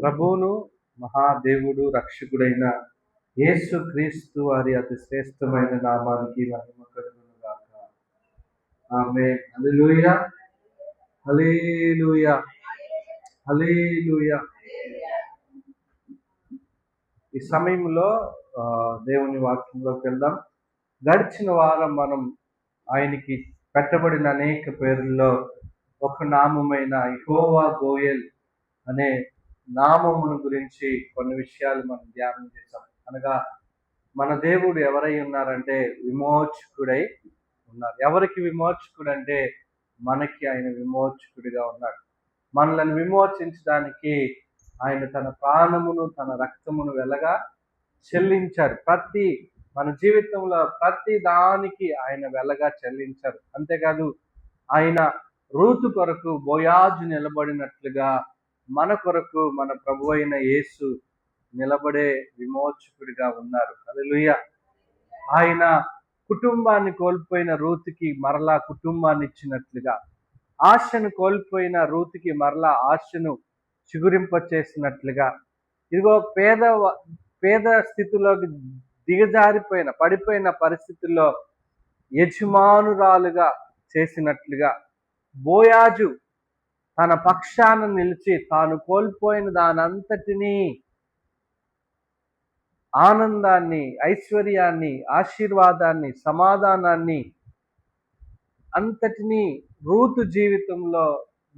ప్రభువును మహాదేవుడు రక్షకుడైన యేసు క్రీస్తు వారి అతి శ్రేష్టమైన నామానికి మహిమ కలుగును గాక. ఆమేన్. హల్లెలూయా, హల్లెలూయా, హల్లెలూయా. ఈ సమయంలో దేవుని వాక్యంలోకి వెళ్దాం. గడిచిన వారం మనం ఆయనకి పెట్టబడిన అనేక పేర్లలో ఒక నామమైన యెహోవా గోయెల్ అనే నామమును గురించి కొన్ని విషయాలు మనం ధ్యానం చేశాం. అనగా మన దేవుడు ఎవరై ఉన్నారంటే విమోచకుడై ఉన్నారు. ఎవరికి విమోచకుడు అంటే మనకి ఆయన విమోచకుడిగా ఉన్నాడు. మనల్ని విమోచించడానికి ఆయన తన ప్రాణమును తన రక్తమును వెలగా చెల్లించారు. మన జీవితంలో ప్రతి దానికి ఆయన వెలగా చెల్లించారు. అంతేకాదు ఆయన రూతు కొరకు బోయాజు నిలబడినట్లుగా మన కొరకు మన ప్రభు అయిన యేసు నిలబడే విమోచకుడిగా ఉన్నారు. హల్లెలూయా. ఆయన కుటుంబాన్ని కోల్పోయిన రూతుకి మరలా కుటుంబాన్ని ఇచ్చినట్లుగా, ఆశను కోల్పోయిన రూతుకి మరలా ఆశను చిగురింప చేసినట్లుగా, ఇదిగో పేద స్థితిలోకి పడిపోయిన పరిస్థితుల్లో యజమానురాలుగా చేసినట్లుగా, బోయాజు తన పక్షాన నిలిచి తాను కోల్పోయిన దానంతటినీ, ఆనందాన్ని, ఐశ్వర్యాన్ని, ఆశీర్వాదాన్ని, సమాధానాన్ని అంతటినీ రూతు జీవితంలో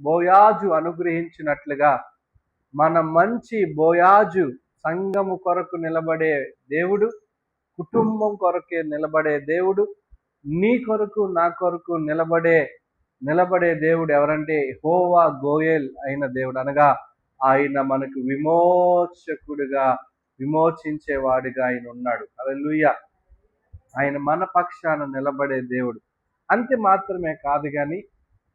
బోయాజు అనుగ్రహించినట్లుగా మన మంచి బోయాజు సంఘము కొరకు నిలబడే దేవుడు, కుటుంబం కొరకే నిలబడే దేవుడు, నీ కొరకు నా కొరకు నిలబడే దేవుడు ఎవరంటే యెహోవా గోయెల్ అయిన దేవుడు. అనగా ఆయన మనకు విమోచకుడుగా, విమోచించేవాడిగా ఆయన ఉన్నాడు. హల్లెలూయా. ఆయన మన పక్షాన నిలబడే దేవుడు. అంతే మాత్రమే కాదు కానీ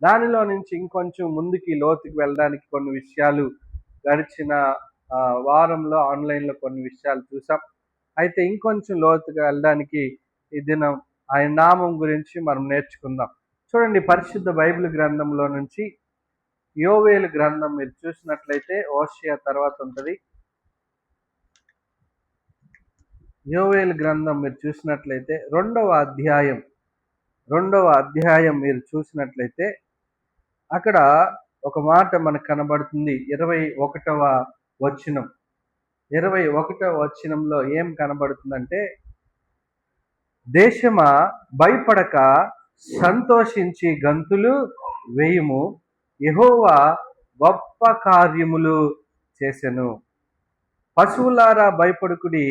దానిలో నుంచి ఇంకొంచెం ముందుకి లోతుకి వెళ్ళడానికి కొన్ని విషయాలు గడిచిన వారంలో ఆన్లైన్లో కొన్ని విషయాలు చూసాం. అయితే ఇంకొంచెం లోతుగా వెళ్ళడానికి ఈ దినం ఆయన నామం గురించి మనం నేర్చుకుందాం. చూడండి, పరిశుద్ధ బైబిల్ గ్రంథంలో నుంచి యోవేలు గ్రంథం మీరు చూసినట్లయితే హోషేయ తర్వాత ఉంటుంది. యోవేలు గ్రంథం మీరు చూసినట్లయితే రెండవ అధ్యాయం మీరు చూసినట్లయితే అక్కడ ఒక మాట మనకు కనబడుతుంది. 21వ వచనంలో ఏం కనబడుతుందంటే, దేశమా భయపడక సంతోషించి గంతులు వేయుము, యెహోవా గొప్ప కార్యములు చేసెను. పశువులారా భయపడుకుడి,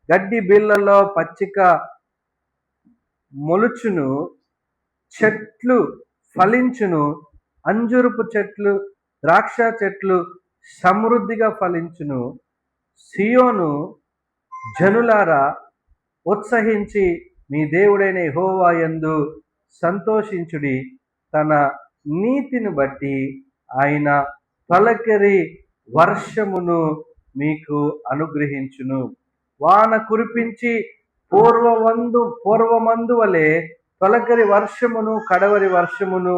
గడ్డి బిళ్ళలో పచ్చిక మొలుచును, చెట్లు ఫలించును, అంజురపు చెట్లు, ద్రాక్ష చెట్లు సమృద్ధిగా ఫలించును. సియోను జనులారా ఉత్సహించి మీ దేవుడైన యెహోవా యందు సంతోషించుడి, తన నీతిని బట్టి ఆయన తొలకరి వర్షమును మీకు అనుగ్రహించును. వాన కురిపించి పూర్వమందు వలె తొలకరి వర్షమును కడవరి వర్షమును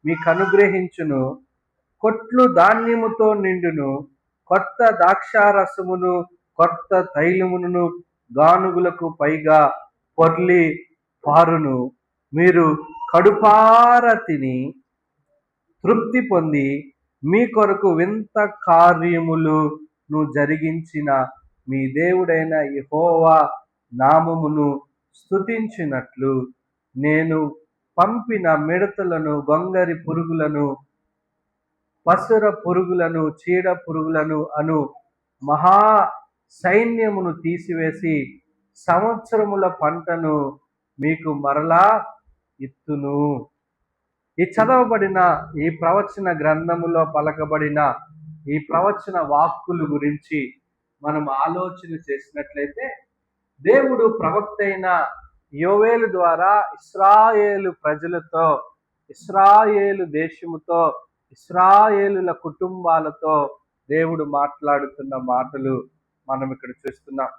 మీకు అనుగ్రహించును. కొట్లు ధాన్యముతో నిండును, కొత్త ద్రాక్షారసమును కొత్త తైలమును గానుగులకు పైగా పొర్లి పారును. మీరు కడుపార తిని తృప్తి పొంది మీ కొరకు వింత కార్యములను జరిగించిన మీ దేవుడైన యెహోవా నామమును స్తుతించినట్లు నేను పంపిన మిడతలను, గొంగరి పురుగులను, పసుర పురుగులను, చీడ పురుగులను అను మహా సైన్యమును తీసివేసి సంవత్సరముల పంటను మీకు మరలా ఇత్తును. ఈ చదవబడిన ఈ ప్రవచన గ్రంథములో పలకబడిన ఈ ప్రవచన వాక్కుల గురించి మనం ఆలోచన చేసినట్లయితే, దేవుడు ప్రవక్త అయిన యోవేలు ద్వారా ఇశ్రాయేలు ప్రజలతో, ఇశ్రాయేలు దేశముతో, ఇశ్రాయేలుల కుటుంబాలతో దేవుడు మాట్లాడుతున్న మాటలు మనం ఇక్కడ చూస్తున్నాం.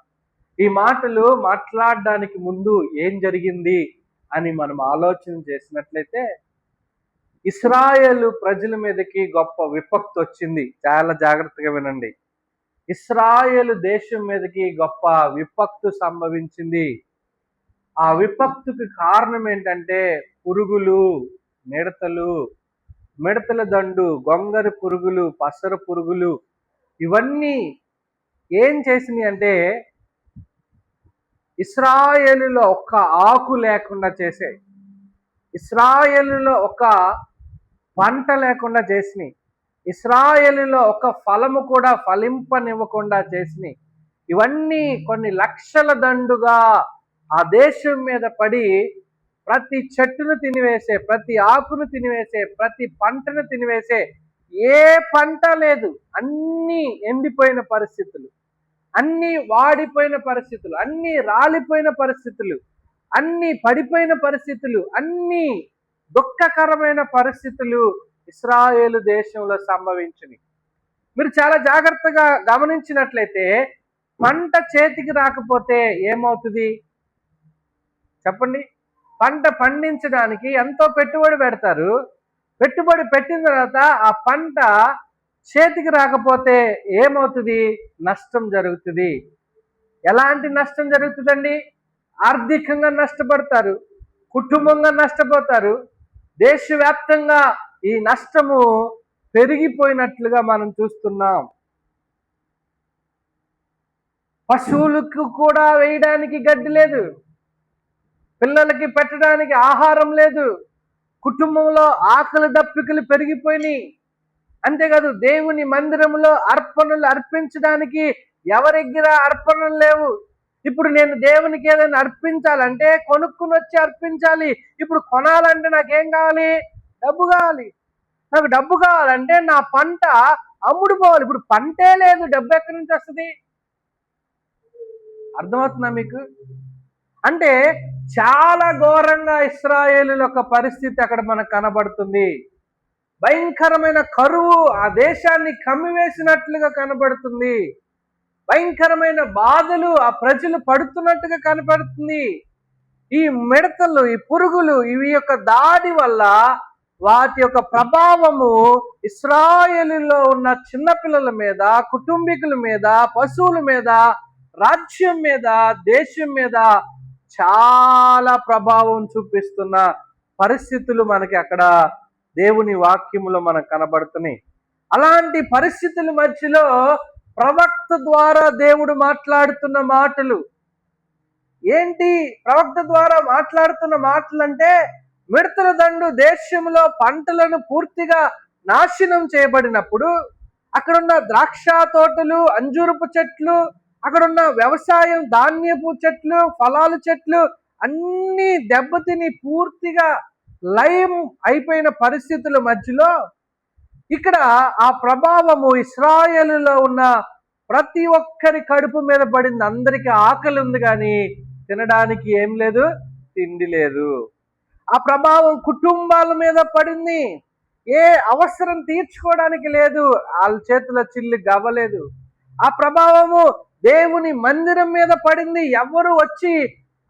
ఈ మాటలు మాట్లాడడానికి ముందు ఏం జరిగింది అని మనం ఆలోచన చేసినట్లయితే, ఇశ్రాయేలు ప్రజల మీదకి గొప్ప విపత్తు వచ్చింది. చాలా జాగ్రత్తగా వినండి. ఇశ్రాయేలు దేశం మీదకి గొప్ప విపత్తు సంభవించింది. ఆ విపత్తుకి కారణం ఏంటంటే పురుగులు, మిడతలు, మిడతల దండు, గొంగరి పురుగులు, పసర పురుగులు, ఇవన్నీ ఏం చేసినాయి అంటే ఇశ్రాయేలులో ఒక్క ఆకు లేకుండా చేసాయి. ఇశ్రాయేలులో ఒక పంట లేకుండా చేసినాయి. ఇశ్రాయేలులో ఒక ఫలము కూడా ఫలింపనివ్వకుండా చేసినాయి. ఇవన్నీ కొన్ని లక్షల దండుగా ఆ దేశం మీద పడి ప్రతి చెట్టును తినివేసే, ప్రతి ఆకును తినివేసే, ప్రతి పంటను తినివేసే, ఏ పంట లేదు. అన్నీ ఎండిపోయిన పరిస్థితులు, అన్నీ వాడిపోయిన పరిస్థితులు, అన్నీ రాలిపోయిన పరిస్థితులు, అన్నీ పడిపోయిన పరిస్థితులు, అన్నీ దుఃఖకరమైన పరిస్థితులు ఇశ్రాయేలు దేశంలో సంభవించినాయి. మీరు చాలా జాగ్రత్తగా గమనించినట్లయితే పంట చేతికి రాకపోతే ఏమవుతుంది చెప్పండి? పంట పండించడానికి ఎంతో పెట్టుబడి పెడతారు. పెట్టుబడి పెట్టిన తర్వాత ఆ పంట చేతికి రాకపోతే ఏమవుతుంది? నష్టం జరుగుతుంది. ఎలాంటి నష్టం జరుగుతుందండి? ఆర్థికంగా నష్టపడతారు, కుటుంబంగా నష్టపోతారు, దేశవ్యాప్తంగా ఈ నష్టము పెరిగిపోయినట్లుగా మనం చూస్తున్నాం. పశువులకు కూడా వేయడానికి గడ్డి లేదు, పిల్లలకి పెట్టడానికి ఆహారం లేదు, కుటుంబంలో ఆకలి దప్పికలు పెరిగిపోయినాయి. అంతేకాదు దేవుని మందిరంలో అర్పణలు అర్పించడానికి ఎవరి దగ్గర అర్పణలు లేవు. ఇప్పుడు నేను దేవునికి ఏదైనా అర్పించాలంటే కొనుక్కుని వచ్చి అర్పించాలి. ఇప్పుడు కొనాలంటే నాకేం కావాలి? డబ్బు కావాలి. నాకు డబ్బు కావాలంటే నా పంట అమ్ముడుపోవాలి. ఇప్పుడు పంటే లేదు, డబ్బు ఎక్కడి నుంచి వస్తుంది? అర్థమవుతుందా మీకు? అంటే చాలా ఘోరంగా ఇశ్రాయేలు యొక్క పరిస్థితి అక్కడ మనకు కనబడుతుంది. భయంకరమైన కరువు ఆ దేశాన్ని కమ్మివేసినట్లుగా కనబడుతుంది. భయంకరమైన బాధలు ఆ ప్రజలు పడుతున్నట్టుగా కనపడుతుంది. ఈ మిడతలు, ఈ పురుగులు, ఇవి యొక్క దాడి వల్ల వాటి యొక్క ప్రభావము ఇశ్రాయేలులో ఉన్న చిన్నపిల్లల మీద, కుటుంబీకుల మీద, పశువుల మీద, రాజ్యం మీద, దేశం మీద చాలా ప్రభావం చూపిస్తున్న పరిస్థితులు మనకి అక్కడ దేవుని వాక్యములో మనకు కనబడుతున్నాయి. అలాంటి పరిస్థితుల మధ్యలో ప్రవక్త ద్వారా దేవుడు మాట్లాడుతున్న మాటలు ఏంటి? ప్రవక్త ద్వారా మాట్లాడుతున్న మాటలు అంటే మిడతల దండు దేశంలో పంటలను పూర్తిగా నాశనం చేయబడినప్పుడు అక్కడున్న ద్రాక్ష తోటలు, అంజూరపు చెట్లు, అక్కడున్న వ్యవసాయం, ధాన్యపు చెట్లు, ఫలాలు చెట్లు అన్నీ దెబ్బతిని పూర్తిగా లయం అయిపోయిన పరిస్థితుల మధ్యలో ఇక్కడ ఆ ప్రభావము ఇశ్రాయేలులో ఉన్న ప్రతి ఒక్కరి కడుపు మీద పడింది. అందరికీ ఆకలి ఉంది కానీ తినడానికి ఏం లేదు, తిండి లేదు. ఆ ప్రభావం కుటుంబాల మీద పడింది. ఏ అవసరం తీర్చుకోవడానికి లేదు, వాళ్ళ చేతిలో చిల్లి గవ్వలేదు. ఆ ప్రభావము దేవుని మందిరం మీద పడింది. ఎవరు వచ్చి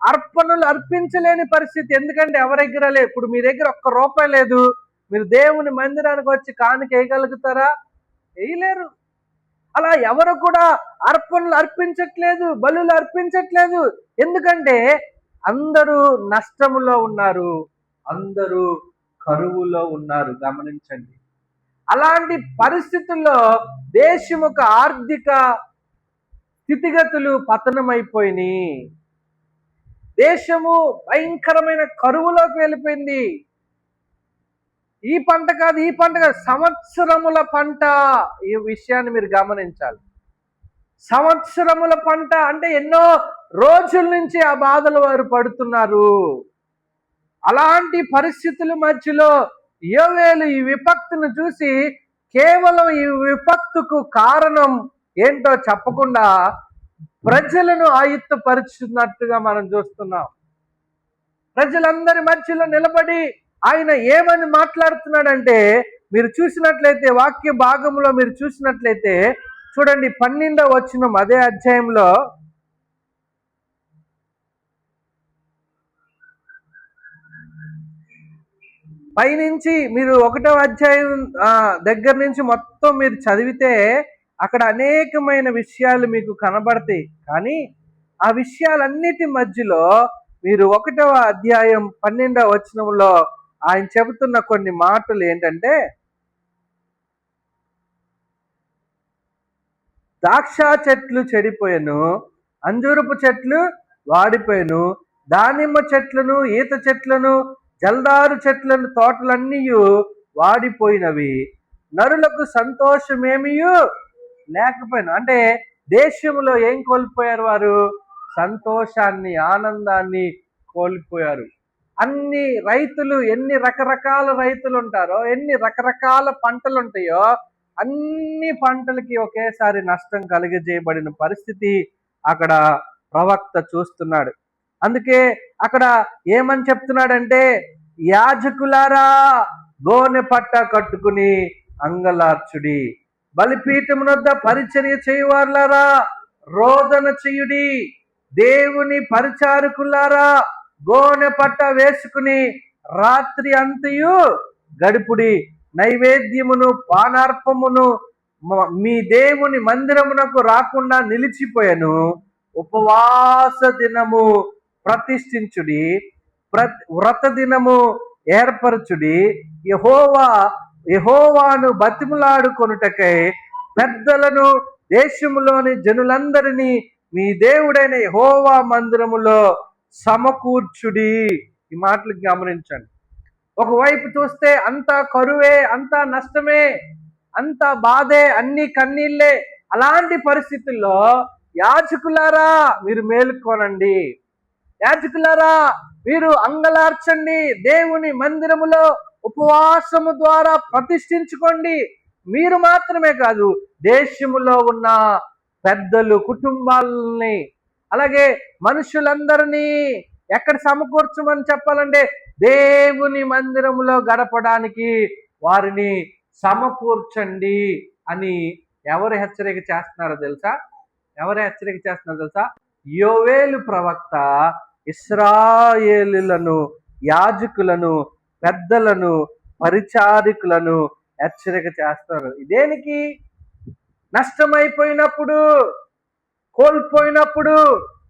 అర్పణలు అర్పించలేని పరిస్థితి. ఎందుకంటే ఎవరి దగ్గర లేదు. ఇప్పుడు మీ దగ్గర ఒక్క రూపాయి లేదు, మీరు దేవుని మందిరానికి వచ్చి కానుక వేయగలుగుతారా? వేయలేరు. అలా ఎవరు కూడా అర్పణలు అర్పించట్లేదు, బలులు అర్పించట్లేదు. ఎందుకంటే అందరూ నష్టములో ఉన్నారు, అందరూ కరువులో ఉన్నారు. గమనించండి. అలాంటి పరిస్థితుల్లో దేశం యొక్క ఆర్థిక స్థితిగతులు పతనమైపోయినాయి. దేశము భయంకరమైన కరువులోకి వెళ్ళిపోయింది. ఈ పంట కాదు, ఈ పంట కాదు, సంవత్సరముల పంట. ఈ విషయాన్ని మీరు గమనించాలి. సంవత్సరముల పంట అంటే ఎన్నో రోజుల నుంచి ఆ బాధలు వారు పడుతున్నారు. అలాంటి పరిస్థితుల మధ్యలో యోవేలు ఈ విపత్తును చూసి కేవలం ఈ విపత్తుకు కారణం ఏంటో చెప్పకుండా ప్రజలను ఆయుత్తపరుచున్నట్టుగా మనం చూస్తున్నాం. ప్రజలందరి మధ్యలో నిలబడి ఆయన ఏమని మాట్లాడుతున్నాడంటే, మీరు చూసినట్లయితే వాక్య భాగంలో మీరు చూసినట్లయితే చూడండి, 12వ వచనం అదే అధ్యాయంలో పైనుంచి మీరు 1వ అధ్యాయం దగ్గర నుంచి మొత్తం మీరు చదివితే అక్కడ అనేకమైన విషయాలు మీకు కనబడతాయి. కానీ ఆ విషయాలన్నిటి మధ్యలో మీరు 1వ అధ్యాయం 12వ వచనంలో ఆయన చెబుతున్న కొన్ని మాటలు ఏంటంటే, ద్రాక్ష చెట్లు చెడిపోయాను, అంజూరపు చెట్లు వాడిపోయాను, దానిమ్మ చెట్లను, ఈత చెట్లను, జల్దారు చెట్లను, తోటలన్నీ వాడిపోయినవి, నరులకు సంతోషమేమియు లేకపోయాను. అంటే దేశంలో ఏం కోల్పోయారు వారు? సంతోషాన్ని, ఆనందాన్ని కోల్పోయారు. అన్ని రైతులు, ఎన్ని రకరకాల రైతులు ఉంటారో, ఎన్ని రకరకాల పంటలు ఉంటాయో, అన్ని పంటలకి ఒకేసారి నష్టం కలిగజేయబడిన పరిస్థితి అక్కడ ప్రవక్త చూస్తున్నాడు. అందుకే అక్కడ ఏమని చెప్తున్నాడంటే, యాజకులారా గోనె పట్ట కట్టుకుని అంగలార్చుడి, బలిపీఠమునొద్ద పరిచర్య చేయువారులారా రోదన చేయుడి, దేవుని పరిచారకులారా గోనె పట్ట వేసుకుని రాత్రి అంతయు గడుపుడి, నైవేద్యమును పానార్పమును మీ దేవుని మందిరమునకు రాకుండా నిలిచిపోయాను, ఉపవాస దినము ప్రతిష్ఠించుడి, వ్రత దినము ఏర్పరచుడి, యెహోవాను బతిములాడుకొనుటకై పెద్దలను దేశములోని జనులందరినీ మీ దేవుడైన యెహోవా మందిరములో సమకూర్చుడి. ఈ మాటలు గమనించండి. ఒకవైపు చూస్తే అంతా కరువే, అంతా నష్టమే, అంతా బాధే, అన్ని కన్నీళ్ళే. అలాంటి పరిస్థితుల్లో యాజకులారా మీరు మేలుకోనండి, యాజకులారా మీరు అంగలార్చండి, దేవుని మందిరములో ఉపవాసము ద్వారా ప్రతిష్ఠించుకోండి. మీరు మాత్రమే కాదు, దేశములో ఉన్న పెద్దలు, కుటుంబాలని, అలాగే మనుషులందరినీ ఎక్కడ సమకూర్చమని చెప్పాలంటే దేవుని మందిరములో గడపడానికి వారిని సమకూర్చండి అని ఎవరు హెచ్చరిక చేస్తున్నారో తెలుసా? యోవేలు ప్రవక్త ఇశ్రాయేలులను, యాజకులను, పెద్దలను, పరిచారికులను హెచ్చరిక చేస్తారు. ఇదేనికి? నష్టమైపోయినప్పుడు, కోల్పోయినప్పుడు,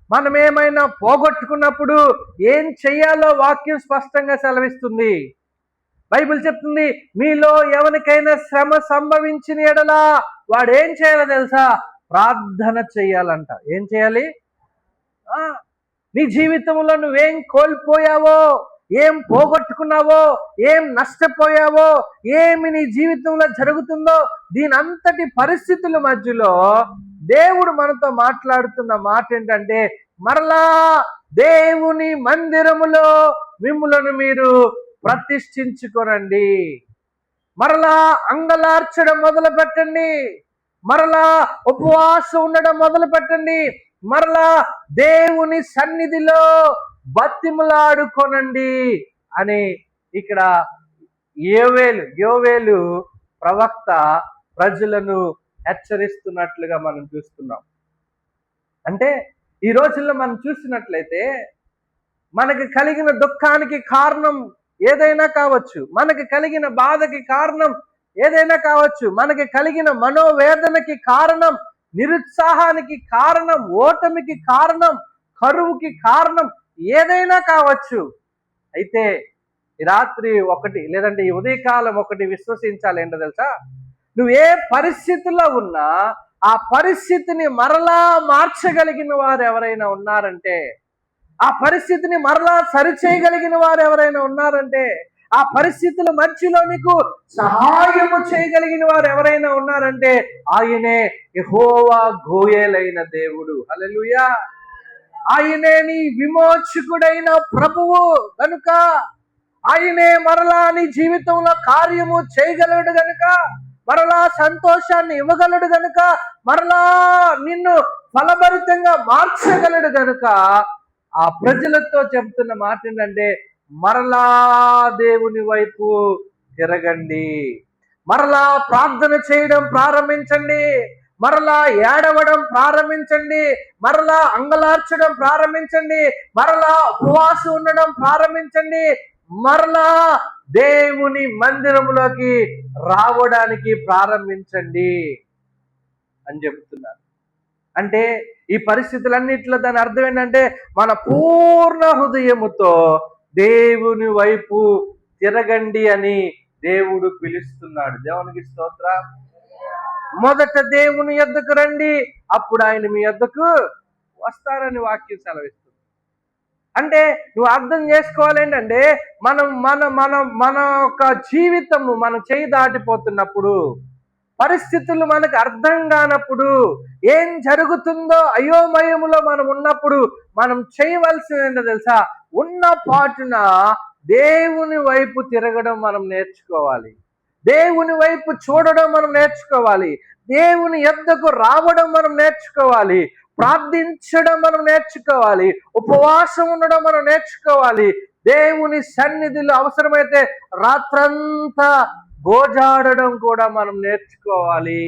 మనం ఏమైనా పోగొట్టుకున్నప్పుడు ఏం చెయ్యాలో వాక్యం స్పష్టంగా సెలవిస్తుంది. బైబిల్ చెప్తుంది, మీలో ఎవరికైనా శ్రమ సంభవించిన ఎడలా వాడు ఏం చేయాలో తెలుసా? ప్రార్థన చెయ్యాలంట. ఏం చేయాలి? నీ జీవితంలో నువ్వేం కోల్పోయావో, ఏం పోగొట్టుకున్నావో, ఏం నష్టపోయావో, ఏమి నీ జీవితంలో జరుగుతుందో, దీని అంతటి పరిస్థితుల మధ్యలో దేవుడు మనతో మాట్లాడుతున్న మాట ఏంటంటే, మరలా దేవుని మందిరములో మిమ్ములను మీరు ప్రతిష్ఠించుకోనండి, మరలా అంగలార్చడం మొదలు పెట్టండి, మరలా ఉపవాసం ఉండడం మొదలు పెట్టండి, మరలా దేవుని సన్నిధిలో బతిమలాడుకోనండి అని ఇక్కడ యోవేలు ప్రవక్త ప్రజలను హెచ్చరిస్తున్నట్లుగా మనం చూస్తున్నాం. అంటే ఈ రోజుల్లో మనం చూసినట్లయితే మనకి కలిగిన దుఃఖానికి కారణం ఏదైనా కావచ్చు, మనకి కలిగిన బాధకి కారణం ఏదైనా కావచ్చు, మనకి కలిగిన మనోవేదనకి కారణం, నిరుత్సాహానికి కారణం, ఓటమికి కారణం, కరువుకి కారణం ఏదైనా కావచ్చు. అయితే ఈ రాత్రి ఒకటి, లేదంటే ఈ ఉదయకాలం ఒకటి విశ్వసించాలి. ఏంటో తెలుసా? నువ్వు ఏ పరిస్థితిలో ఉన్నా ఆ పరిస్థితిని మరలా మార్చగలిగిన వారు ఎవరైనా ఉన్నారంటే, ఆ పరిస్థితిని మరలా సరిచేయగలిగిన వారు ఎవరైనా ఉన్నారంటే, ఆ పరిస్థితుల మధ్యలో నీకు సహాయము చేయగలిగిన వారు ఎవరైనా ఉన్నారంటే ఆయనే యెహోవా గోయేలైన దేవుడు. హల్లెలూయా! ఆయనే నీ విమోచకుడైన ప్రభువు గనుక, ఆయనే మరలా నీ జీవితంలో కార్యము చేయగలడు గనుక, మరలా సంతోషాన్ని ఇవ్వగలడు గనుక, మరలా నిన్ను ఫలభరితంగా మార్చగలడు గనుక ఆ ప్రజలతో చెప్తున్న మాట ఏంటంటే, మరలా దేవుని వైపు తిరగండి, మరలా ప్రార్థన చేయడం ప్రారంభించండి, మరలా ఏడవడం ప్రారంభించండి, మరలా అంగలార్చడం ప్రారంభించండి, మరలా ఉపవాసం ఉండడం ప్రారంభించండి, మరలా దేవుని మందిరంలోకి రావడానికి ప్రారంభించండి. అని చెప్తున్నారు. అంటే ఈ పరిస్థితులన్నిట్లో దాని అర్థం ఏంటంటే మన పూర్ణ హృదయముతో దేవుని వైపు తిరగండి అని దేవుడు పిలుస్తున్నాడు. దేవునికి స్తోత్రం. మొదట దేవుని యొద్దకు రండి, అప్పుడు ఆయన మీ యొద్దకు వస్తారని వాక్యం సెలవిస్తుంది. అంటే నువ్వు అర్థం చేసుకోవాలి ఏంటంటే మనం మన మన మన యొక్క జీవితము మనం చేయి దాటిపోతున్నప్పుడు, పరిస్థితులు మనకు అర్థం కానప్పుడు, ఏం జరుగుతుందో అయోమయములో మనం ఉన్నప్పుడు మనం చేయవలసింది ఏంటో తెలుసా? ఉన్న పాటున దేవుని వైపు తిరగడం మనం నేర్చుకోవాలి. దేవుని వైపు చూడడం మనం నేర్చుకోవాలి. దేవుని యొద్దకు రావడం మనం నేర్చుకోవాలి. ప్రార్థించడం మనం నేర్చుకోవాలి. ఉపవాసం ఉండడం మనం నేర్చుకోవాలి. దేవుని సన్నిధిలో అవసరమైతే రాత్రంతా గోజాడడం కూడా మనం నేర్చుకోవాలి.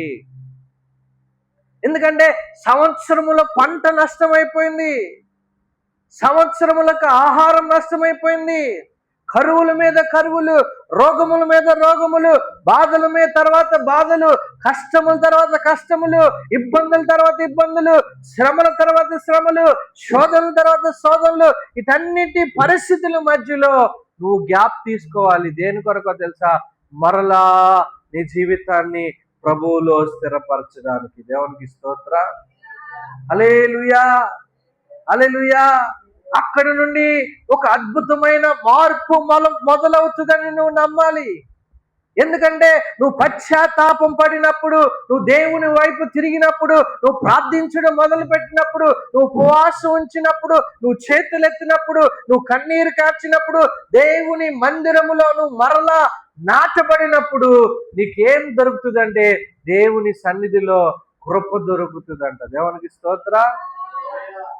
ఎందుకంటే సంవత్సరముల పంట నష్టమైపోయింది, సంవత్సరములకు ఆహారం నష్టమైపోయింది, కరువుల మీద కరువులు, రోగముల మీద రోగములు, బాధల మీద తర్వాత బాధలు, కష్టముల తర్వాత కష్టములు, ఇబ్బందుల తర్వాత ఇబ్బందులు, శ్రమల తర్వాత శ్రమలు, శోధనల తర్వాత శోధనలు. ఇటన్నిటి పరిస్థితుల మధ్యలో నువ్వు గ్యాప్ తీసుకోవాలి. దేని కొరకో తెలుసా? మరలా నీ జీవితాన్ని ప్రభువులో స్థిరపరచడానికి. దేవునికి స్తోత్రం. హల్లెలూయా, హల్లెలూయా. అక్కడి నుండి ఒక అద్భుతమైన మార్పు మొదలవుతుందని నువ్వు నమ్మాలి. ఎందుకంటే నువ్వు పశ్చాత్తాపం పడినప్పుడు, నువ్వు దేవుని వైపు తిరిగినప్పుడు, నువ్వు ప్రార్థించడం మొదలు పెట్టినప్పుడు, నువ్వు ఉపవాసం ఉంచినప్పుడు, నువ్వు చేతులెత్తినప్పుడు, నువ్వు కన్నీరు కార్చినప్పుడు, దేవుని మందిరములో నువ్వు మరలా నాటబడినప్పుడు నీకేం దొరుకుతుందంటే దేవుని సన్నిధిలో కృప దొరుకుతుందంట. దేవునికి స్తోత్రం.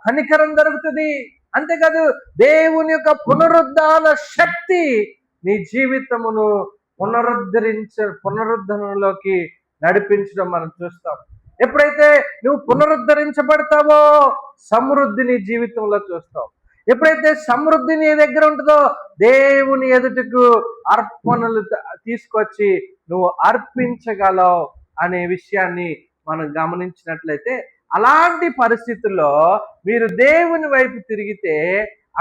కనికరం దొరుకుతుంది. అంతేకాదు దేవుని యొక్క పునరుద్ధాన శక్తి నీ జీవితమును పునరుద్ధరణలోకి నడిపించడం మనం చూస్తాం. ఎప్పుడైతే నువ్వు పునరుద్ధరించబడతావో సమృద్ధి నీ జీవితంలో చూస్తావు. ఎప్పుడైతే సమృద్ధి నీ దగ్గర ఉంటుందో దేవుని ఎదుటకు అర్పణలు తీసుకొచ్చి నువ్వు అర్పించగలవు అనే విషయాన్ని మనం గమనించినట్లయితే, అలాంటి పరిస్థితుల్లో మీరు దేవుని వైపు తిరిగితే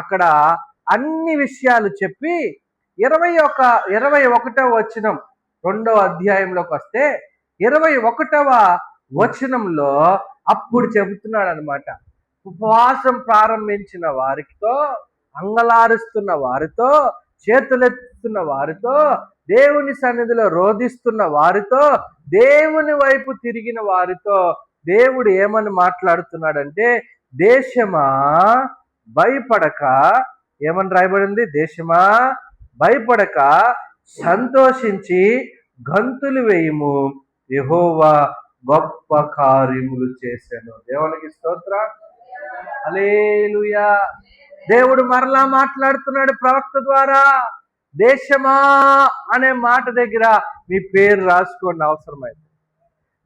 అక్కడ అన్ని విషయాలు చెప్పి 21వ వచనం 2వ అధ్యాయంలోకి వస్తే 21వ వచనంలో అప్పుడు చెబుతున్నాడు అనమాట. ఉపవాసం ప్రారంభించిన వారితో, అంగలారుస్తున్న వారితో, చేతులెత్తుతున్న వారితో, దేవుని సన్నిధిలో రోధిస్తున్న వారితో, దేవుని వైపు తిరిగిన వారితో దేవుడు ఏమని మాట్లాడుతున్నాడంటే, దేశమా భయపడక, ఏమని రాయబడింది? దేశమా భయపడక సంతోషించి గంతులు వేయుము, యెహోవా గొప్ప కార్యములు చేశాను. దేవునికి స్తోత్రం. హల్లెలూయా. దేవుడు మరలా మాట్లాడుతున్నాడు ప్రవక్త ద్వారా. దేశమా అనే మాట దగ్గర మీ పేరు రాసుకోండి అవసరమైతే.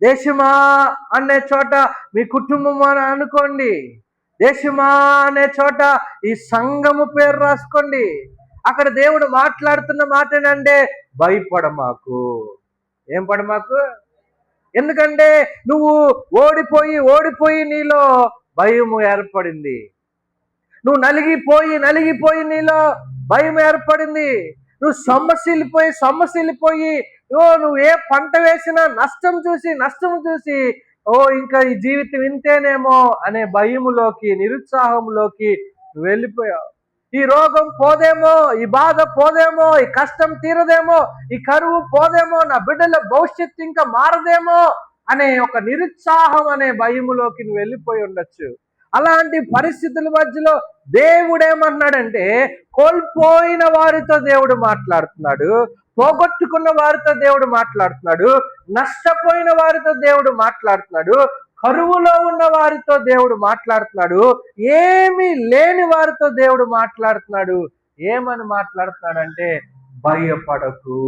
దేశమా అనే చోట మీ కుటుంబం అని అనుకోండి. దేశమా అనే చోట ఈ సంఘము పేరు రాసుకోండి. అక్కడ దేవుడు మాట్లాడుతున్న మాట ఏంటంటే, భయపడమాకు. ఏం పడమాకు? ఎందుకంటే నువ్వు ఓడిపోయి నీలో భయము ఏర్పడింది. నువ్వు నలిగిపోయి నీలో భయం ఏర్పడింది. నువ్వు సొమ్మసిల్లిపోయి నువ్వు ఏ పంట వేసినా నష్టం చూసి ఇంకా ఈ జీవితం ఇంతేనేమో అనే భయములోకి, నిరుత్సాహంలోకి నువ్వు వెళ్ళిపోయావు. ఈ రోగం పోదేమో, ఈ బాధ పోదేమో, ఈ కష్టం తీరదేమో, ఈ కరువు పోదేమో, నా బిడ్డల భవిష్యత్తు ఇంకా మారదేమో అనే ఒక నిరుత్సాహం అనే భయములోకి నువ్వు వెళ్ళిపోయి ఉండొచ్చు. అలాంటి పరిస్థితుల మధ్యలో దేవుడు ఏమన్నాడంటే, కోల్పోయిన వారితో దేవుడు మాట్లాడుతున్నాడు, పోగొట్టుకున్న వారితో దేవుడు మాట్లాడుతున్నాడు, నష్టపోయిన వారితో దేవుడు మాట్లాడుతున్నాడు, కరువులో ఉన్న వారితో దేవుడు మాట్లాడుతున్నాడు, ఏమీ లేని వారితో దేవుడు మాట్లాడుతున్నాడు. ఏమని మాట్లాడుతున్నాడంటే, భయపడకు.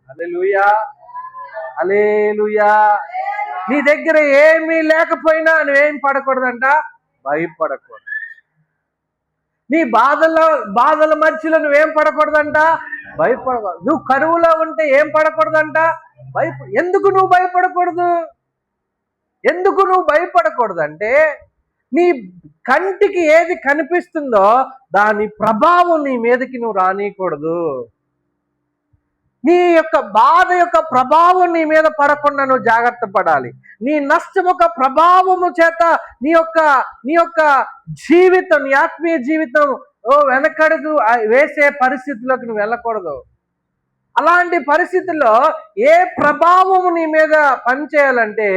హల్లెలూయా, హల్లెలూయా. నీ దగ్గర ఏమీ లేకపోయినా నువ్వేం పడకూడదంట, భయపడకూడదు. నీ బాధల మధ్యలో నువ్వేం పడకూడదంట, భయపడకూడదు. నువ్వు కరువులో ఉంటే ఏం పడకూడదంట, ఎందుకు నువ్వు భయపడకూడదు? ఎందుకు నువ్వు భయపడకూడదంటే, నీ కంటికి ఏది కనిపిస్తుందో దాని ప్రభావం నీ మీదకి నువ్వు రానియకూడదు. నీ యొక్క బాధ యొక్క ప్రభావం నీ మీద పడకుండా నువ్వు జాగ్రత్త పడాలి. నీ నష్టం యొక్క ప్రభావము చేత నీ యొక్క జీవితం, నీ ఆత్మీయ జీవితం వెనకడుగు వేసే పరిస్థితిలోకి నువ్వు వెళ్ళకూడదు. అలాంటి పరిస్థితుల్లో ఏ ప్రభావము నీ మీద పనిచేయాలంటే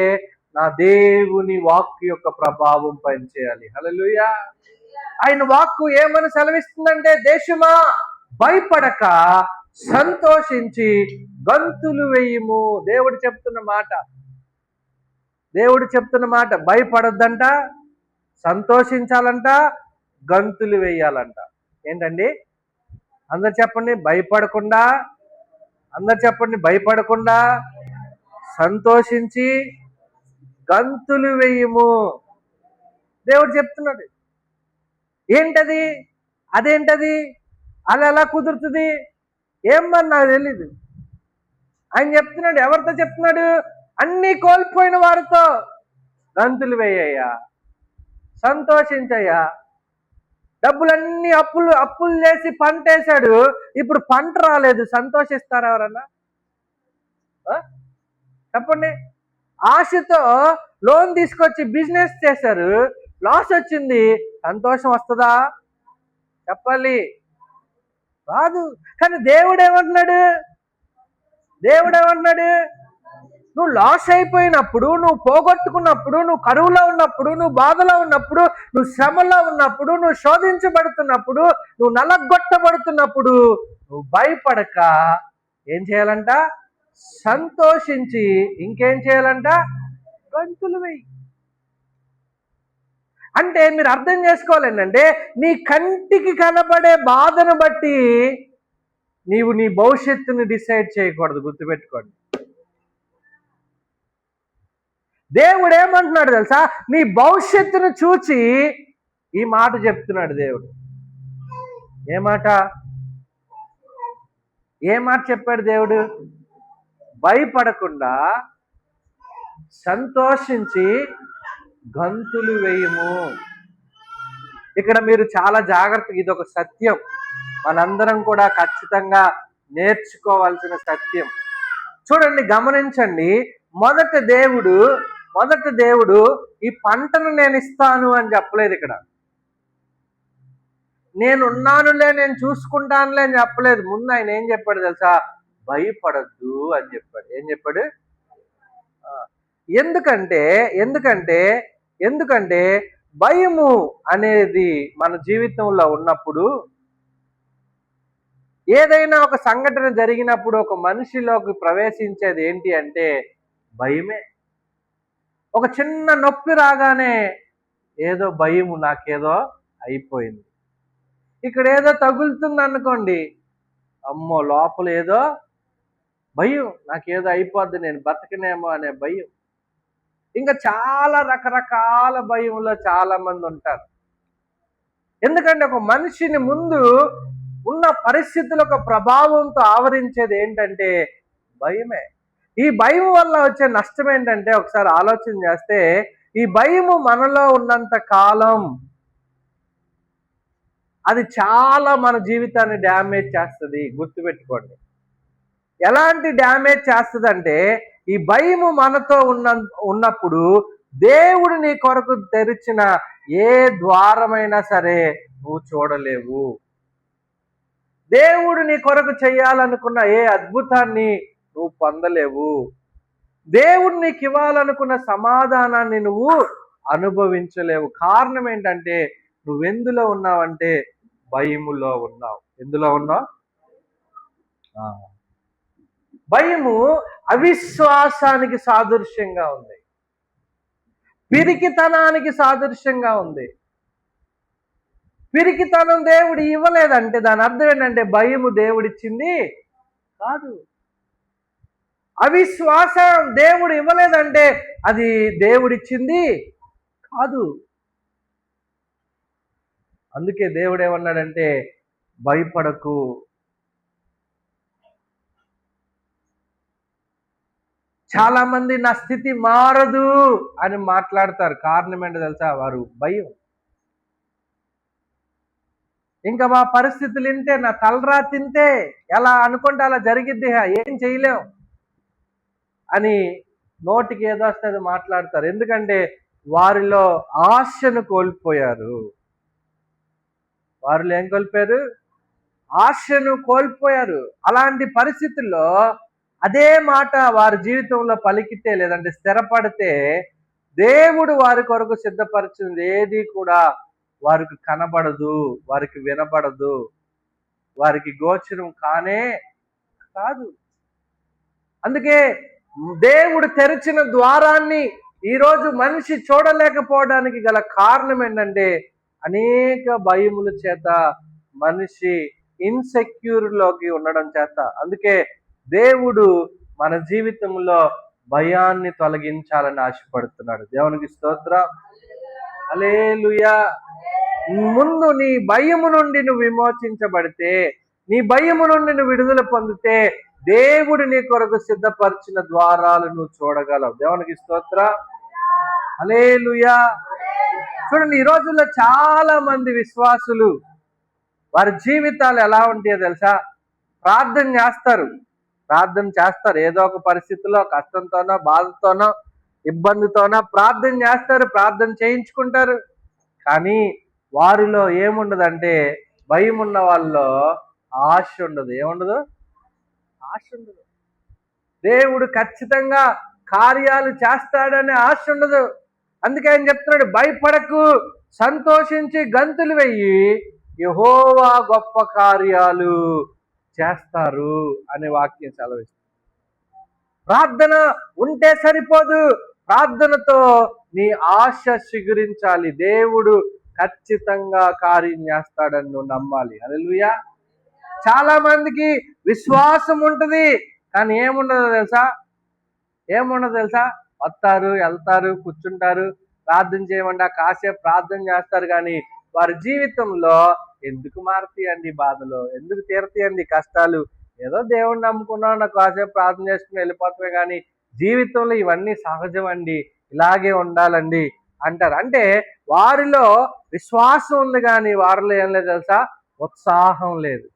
నా దేవుని వాక్కు యొక్క ప్రభావం పనిచేయాలి. హల్లెలూయా. ఆయన వాక్కు ఏమని సెలవిస్తుందంటే, దేశమా భయపడక సంతోషించి గంతులు వేయుము. దేవుడు చెప్తున్న మాట భయపడొద్దంట, సంతోషించాలంట, గంతులు వేయాలంట. ఏంటండి? అందరు చెప్పండి. భయపడకుండా సంతోషించి గంతులు వేయుము. దేవుడు చెప్తున్నాడు. ఏంటది? అదేంటది? అది ఎలా కుదురుతుంది? ఏమని నాకు తెలీదు. ఆయన చెప్తున్నాడు. ఎవరితో చెప్తున్నాడు? అన్నీ కోల్పోయిన వారితో గంతులు వేయ్యా, సంతోషించయ్యా. డబ్బులన్నీ అప్పులు చేసి పంట వేశాడు, ఇప్పుడు పంట రాలేదు, సంతోషిస్తారా ఎవరన్నా? చెప్పండి. ఆశతో లోన్ తీసుకొచ్చి బిజినెస్ చేశారు, లాస్ వచ్చింది, సంతోషం వస్తుందా? చెప్పాలి. రాదు. కానీ దేవుడు ఏమంటున్నాడు? నువ్వు లాస్ అయిపోయినప్పుడు, నువ్వు పోగొట్టుకున్నప్పుడు, నువ్వు కరువులో ఉన్నప్పుడు, నువ్వు బాధలో ఉన్నప్పుడు, నువ్వు శ్రమలో ఉన్నప్పుడు, నువ్వు శోధించబడుతున్నప్పుడు, నువ్వు నలగొట్టబడుతున్నప్పుడు నువ్వు భయపడక ఏం చేయాలంట? సంతోషించి ఇంకేం చేయాలంట? గంతులు వేయి. అంటే మీరు అర్థం చేసుకోవాలి ఏంటంటే, నీ కంటికి కనబడే బాధను బట్టి నీవు నీ భవిష్యత్తుని డిసైడ్ చేయకూడదు. గుర్తుపెట్టుకోండి. దేవుడు ఏమంటున్నాడు తెలుసా? నీ భవిష్యత్తును చూచి ఈ మాట చెప్తున్నాడు దేవుడు. ఏ మాట చెప్పాడు దేవుడు? భయపడకుండా సంతోషించి గంతులు వేయము. ఇక్కడ మీరు చాలా జాగ్రత్తగా, ఇది ఒక సత్యం, మనందరం కూడా ఖచ్చితంగా నేర్చుకోవాల్సిన సత్యం. చూడండి, గమనించండి. మొదట దేవుడు ఈ పంటను నేను ఇస్తాను అని చెప్పలేదు. ఇక్కడ నేనున్నానులే, నేను చూసుకుంటానులే అని చెప్పలేదు. ముందు ఆయన ఏం చెప్పాడు తెలుసా? భయపడద్దు అని చెప్పాడు. ఏం చెప్పాడు? ఎందుకంటే భయము అనేది మన జీవితంలో ఉన్నప్పుడు, ఏదైనా ఒక సంఘటన జరిగినప్పుడు ఒక మనిషిలోకి ప్రవేశించేది ఏంటి అంటే భయమే. ఒక చిన్న నొప్పి రాగానే ఏదో భయము, నాకేదో అయిపోయింది. ఇక్కడ ఏదో తగులుతుంది అనుకోండి, అమ్మో లోపల ఏదో భయం, నాకేదో అయిపోద్ది, నేను బతకనేమో అనే భయం. ఇంకా చాలా రకరకాల భయంలో చాలా మంది ఉంటారు. ఎందుకంటే ఒక మనిషిని ముందు ఉన్న పరిస్థితుల యొక్క ప్రభావంతో ఆవరించేది ఏంటంటే భయమే. ఈ భయం వల్ల వచ్చే నష్టం ఏంటంటే, ఒకసారి ఆలోచన చేస్తే, ఈ భయము మనలో ఉన్నంత కాలం అది చాలా మన జీవితాన్ని డ్యామేజ్ చేస్తుంది. గుర్తుపెట్టుకోండి. ఎలాంటి డ్యామేజ్ చేస్తుంది అంటే, ఈ భయము మనతో ఉన్నప్పుడు దేవుడు నీ కొరకు తెరిచిన ఏ ద్వారమైనా సరే నువ్వు చూడలేవు. దేవుడు నీ కొరకు చేయాలనుకున్న ఏ అద్భుతాన్ని నువ్వు పొందలేవు. దేవుడు నీకు ఇవ్వాలనుకున్న సమాధానాన్ని నువ్వు అనుభవించలేవు. కారణం ఏంటంటే, నువ్వెందులో ఉన్నావంటే భయములో ఉన్నావు. ఎందులో ఉన్నావు? భయము అవిశ్వాసానికి సాదృశ్యంగా ఉంది, పిరికితనానికి సాదృశ్యంగా ఉంది. పిరికితనం దేవుడు ఇవ్వలేదంటే దాని అర్థం ఏంటంటే భయము దేవుడిచ్చింది కాదు. అవిశ్వాసం దేవుడు ఇవ్వలేదంటే అది దేవుడిచ్చింది కాదు. అందుకే దేవుడు ఏమన్నాడంటే భయపడకు. చాలా మంది నా స్థితి మారదు అని మాట్లాడతారు. కారణం ఏంటో తెలుసా? వారు భయం. ఇంకా మా పరిస్థితులు ఇంతే, నా తలరా తింటే ఎలా అనుకుంటే అలా జరిగిద్ది, ఏం చేయలేం అని నోటికి ఏదో వస్తే అది మాట్లాడతారు. ఎందుకంటే వారిలో ఆశను కోల్పోయారు. వారిలో ఏం కోల్పోయారు? ఆశను కోల్పోయారు. అలాంటి పరిస్థితుల్లో అదే మాట వారి జీవితంలో పలికితే, లేదంటే స్థిరపడితే, దేవుడు వారి కొరకు సిద్ధపరిచింది ఏది కూడా వారికి కనబడదు, వారికి వినబడదు, వారికి గోచరం కానే కాదు. అందుకే దేవుడు తెరిచిన ద్వారాన్ని ఈరోజు మనిషి చూడలేకపోవడానికి గల కారణం ఏంటంటే, అనేక భయముల చేత మనిషి ఇన్సెక్యూర్ లోకి ఉండడం చేత. అందుకే దేవుడు మన జీవితంలో భయాన్ని తొలగించాలని ఆశపడుతున్నాడు. దేవునికి స్తోత్రం, హల్లెలూయా. ముందు నీ భయము నుండి నువ్వు విమోచించబడితే, నీ భయము నుండి నువ్వు విడుదల పొందితే, దేవుడు నీ కొరకు సిద్ధపరిచిన ద్వారాలు నువ్వు చూడగలవు. దేవునికి స్తోత్రం, హల్లెలూయా. చూడండి, ఈ రోజుల్లో చాలా మంది విశ్వాసులు వారి జీవితాలు ఎలా ఉంటాయో తెలుసా? ప్రార్థన చేస్తారు, ఏదో ఒక పరిస్థితిలో కష్టంతోనో, బాధతోనో, ఇబ్బందితోనో ప్రార్థన చేస్తారు, ప్రార్థన చేయించుకుంటారు. కానీ వారిలో ఏముండదంటే, భయం ఉన్న వాళ్ళలో ఆశ ఉండదు. ఏముండదు? ఆశ ఉండదు. దేవుడు ఖచ్చితంగా కార్యాలు చేస్తాడనే ఆశ ఉండదు. అందుకే ఆయన చెప్తున్నాడు, భయపడకు, సంతోషించి గంతులు వెయ్యి, యెహోవా గొప్ప కార్యాలు చేస్తారు అనే వాక్యం సెలవిస్తుంది. ప్రార్థన ఉంటే సరిపోదు, ప్రార్థనతో నీ ఆశ చిగురించాలి. దేవుడు ఖచ్చితంగా కార్యం చేస్తాడని నువ్వు నమ్మాలి. హల్లెలూయా. చాలా మందికి విశ్వాసం ఉంటుంది, కానీ ఏముండదో తెలుసా? వస్తారు, వెళ్తారు, కూర్చుంటారు, ప్రార్థన చేయమంటే కాసేపు ప్రార్థన చేస్తారు, కానీ వారి జీవితంలో ఎందుకు మారుతాయండి బాధలు, ఎందుకు తీరుతాయండి కష్టాలు? ఏదో దేవుణ్ణి నమ్ముకున్నావు, నాకు కాసేపు ప్రార్థన చేసుకుని వెళ్ళిపోతామే, కానీ జీవితంలో ఇవన్నీ సహజం అండి, ఇలాగే ఉండాలండి అంటారు. అంటే వారిలో విశ్వాసం ఉంది, కానీ వారిలో ఏం లేదు తెలుసా? ఉత్సాహం లేదు,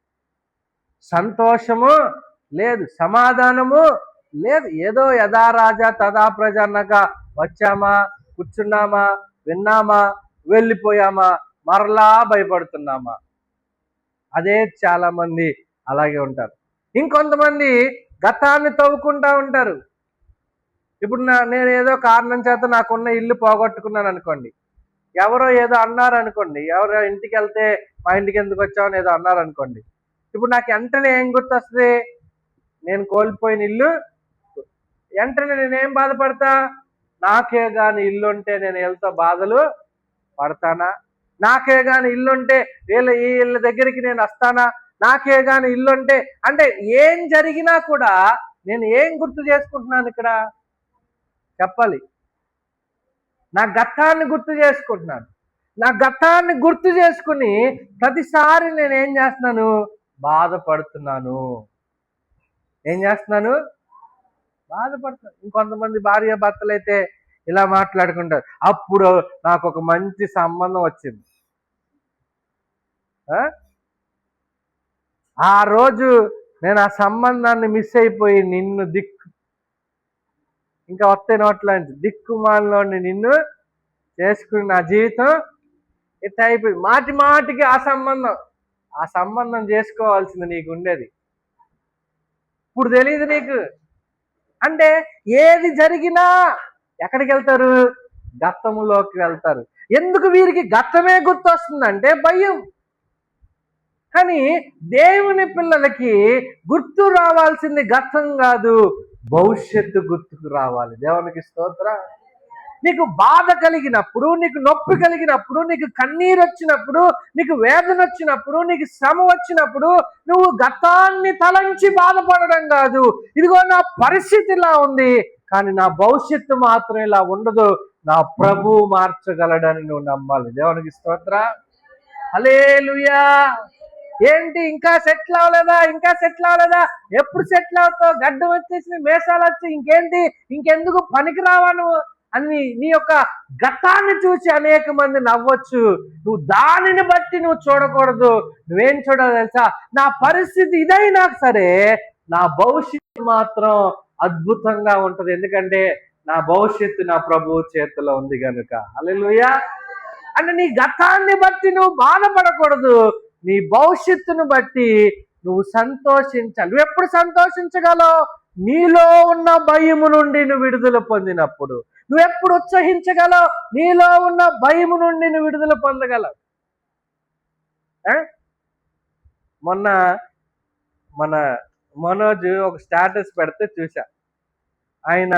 సంతోషము లేదు, సమాధానము లేదు. ఏదో యథా రాజా తదా ప్రజ అన్నగా వచ్చామా, కూర్చున్నామా, విన్నామా, వెళ్ళిపోయామా, మరలా భయపడుతున్నామా. అదే చాలా మంది అలాగే ఉంటారు. ఇంకొంతమంది గతాన్ని తవ్వుకుంటా ఉంటారు. ఇప్పుడు నేను ఏదో కారణం చేత నాకున్న ఇల్లు పోగొట్టుకున్నాను అనుకోండి, ఎవరో ఏదో అన్నారు అనుకోండి, ఎవరో ఇంటికి వెళ్తే మా ఇంటికి ఎందుకు వచ్చావని ఏదో అన్నారు అనుకోండి, ఇప్పుడు నాకు వెంటనే ఏం గుర్తొస్తుంది? నేను కోల్పోయిన ఇల్లు. వెంటనే నేనేం బాధపడతా? నాకే గాని ఇల్లుంటే నేను వెళ్తా బాధలు పడతానా? నాకే గాని ఇల్లుంటే వీళ్ళ దగ్గరికి నేను వస్తానా? నాకే గాని ఇల్లుంటే, అంటే ఏం జరిగినా కూడా నేను ఏం గుర్తు చేసుకుంటున్నాను ఇక్కడ చెప్పాలి? నా గతాన్ని గుర్తు చేసుకుంటున్నాను. నా గతాన్ని గుర్తు చేసుకుని ప్రతిసారి నేనేం చేస్తున్నాను? బాధపడుతున్నాను. ఏం చేస్తున్నాను? బాధపడుతున్నాను. ఇంకొంతమంది భార్య భర్తలు అయితే ఇలా మాట్లాడుకుంటారు, అప్పుడు నాకు ఒక మంచి సంబంధం వచ్చింది, ఆ రోజు నేను ఆ సంబంధాన్ని మిస్ అయిపోయి నిన్ను ఇంకా వస్తే నోట్లాంటి దిక్కుమాలని నిన్ను చేసుకుని నా జీవితం ఇట్లా అయిపోయింది. మాటి మాటికి ఆ సంబంధం చేసుకోవాల్సింది నీకు ఉండేది, ఇప్పుడు తెలియదు నీకు. అంటే ఏది జరిగినా ఎక్కడికి వెళ్తారు? గతములోకి వెళ్తారు. ఎందుకు వీరికి గతమే గుర్తొస్తుందంటే భయం. కానీ దేవుని పిల్లలకి గుర్తు రావాల్సింది గతం కాదు, భవిష్యత్తు గుర్తుకు రావాలి. దేవునికి స్తోత్రం. నీకు బాధ కలిగినప్పుడు, నీకు నొప్పి కలిగినప్పుడు, నీకు కన్నీరు వచ్చినప్పుడు, నీకు వేదన వచ్చినప్పుడు, నీకు శ్రమ వచ్చినప్పుడు నువ్వు గతాన్ని తలంచి బాధపడడం కాదు, ఇదిగో నా పరిస్థితి ఇలా ఉంది కానీ నా భవిష్యత్తు మాత్రం ఇలా ఉండదు, నా ప్రభువు మార్చగలడని నువ్వు నమ్మాలి. దేవునికి స్తోత్రం, హల్లెలూయా. ఏంటి ఇంకా సెటిల్ అవ్వలేదా, ఇంకా సెటిల్ అవ్వలేదా, ఎప్పుడు సెటిల్ అవుతావు, గడ్డం వచ్చేసి మేసాలు వచ్చి ఇంకేంటి, ఇంకెందుకు పనికి రావా నువ్వు అని నీ యొక్క గతాన్ని చూసి అనేక మంది నవ్వచ్చు. నువ్వు దానిని బట్టి నువ్వు చూడకూడదు. నువ్వేం చూడాలి తెలుసా? నా పరిస్థితి ఇదైనా సరే నా భవిష్యత్తు మాత్రం అద్భుతంగా ఉంటది. ఎందుకంటే నా భవిష్యత్తు నా ప్రభువు చేతిలో ఉంది కనుక. హల్లెలూయా. అంటే నీ గతాన్ని బట్టి నువ్వు బాధపడకూడదు, నీ భవిష్యత్తును బట్టి నువ్వు సంతోషించాలి. నువ్వు ఎప్పుడు సంతోషించగలవు? నీలో ఉన్న భయము నుండి నువ్వు విడుదల పొందినప్పుడు. నువ్వు ఎప్పుడు ఉత్సహించగలవు? నీలో ఉన్న భయము నుండి నువ్వు విడుదల పొందగలవు. మొన్న మన మనోజ్ ఒక స్టేటస్ పెడితే చూసా. ఆయన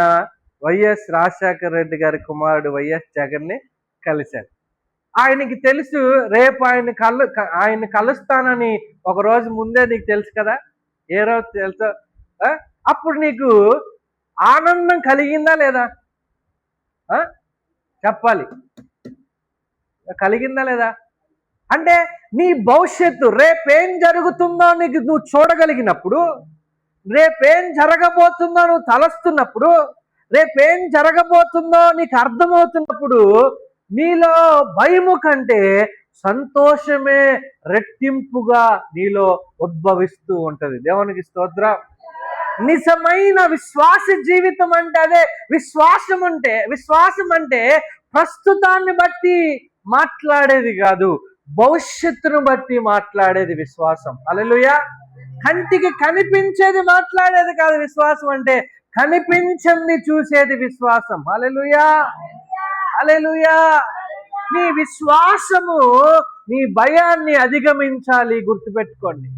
వైఎస్ రాజశేఖర రెడ్డి గారి కుమారుడు వైఎస్ జగన్ని కలిశాడు. ఆయనకి తెలుసు రేపు ఆయన కలుస్తానని ఒక రోజు ముందే నీకు తెలుసు కదా. ఏ రోజు తెలుసు? అప్పుడు నీకు ఆనందం కలిగిందా లేదా? చెప్పాలి, కలిగిందా లేదా? అంటే నీ భవిష్యత్తు రేపేం జరుగుతుందో నీకు నువ్వు చూడగలిగినప్పుడు, రేపేం జరగబోతుందో నువ్వు తలస్తున్నప్పుడు, రేపేం జరగబోతుందో నీకు అర్థమవుతున్నప్పుడు నీలో భయము కంటే సంతోషమే రెట్టింపుగా నీలో ఉద్భవిస్తూ ఉంటది. దేవునికి స్తోత్రం. నిజమైన విశ్వాస జీవితం అంటే అదే. విశ్వాసం అంటే ప్రస్తుతాన్ని బట్టి మాట్లాడేది కాదు, భవిష్యత్తును బట్టి మాట్లాడేది విశ్వాసం. హల్లెలూయా. కంటికి కనిపించేది మాట్లాడేది కాదు విశ్వాసం అంటే, కనిపించని చూసేది విశ్వాసం. హల్లెలూయా, హల్లెలూయా. నీ విశ్వాసము నీ భయాన్ని అధిగమించాలి. గుర్తుపెట్టుకోండి,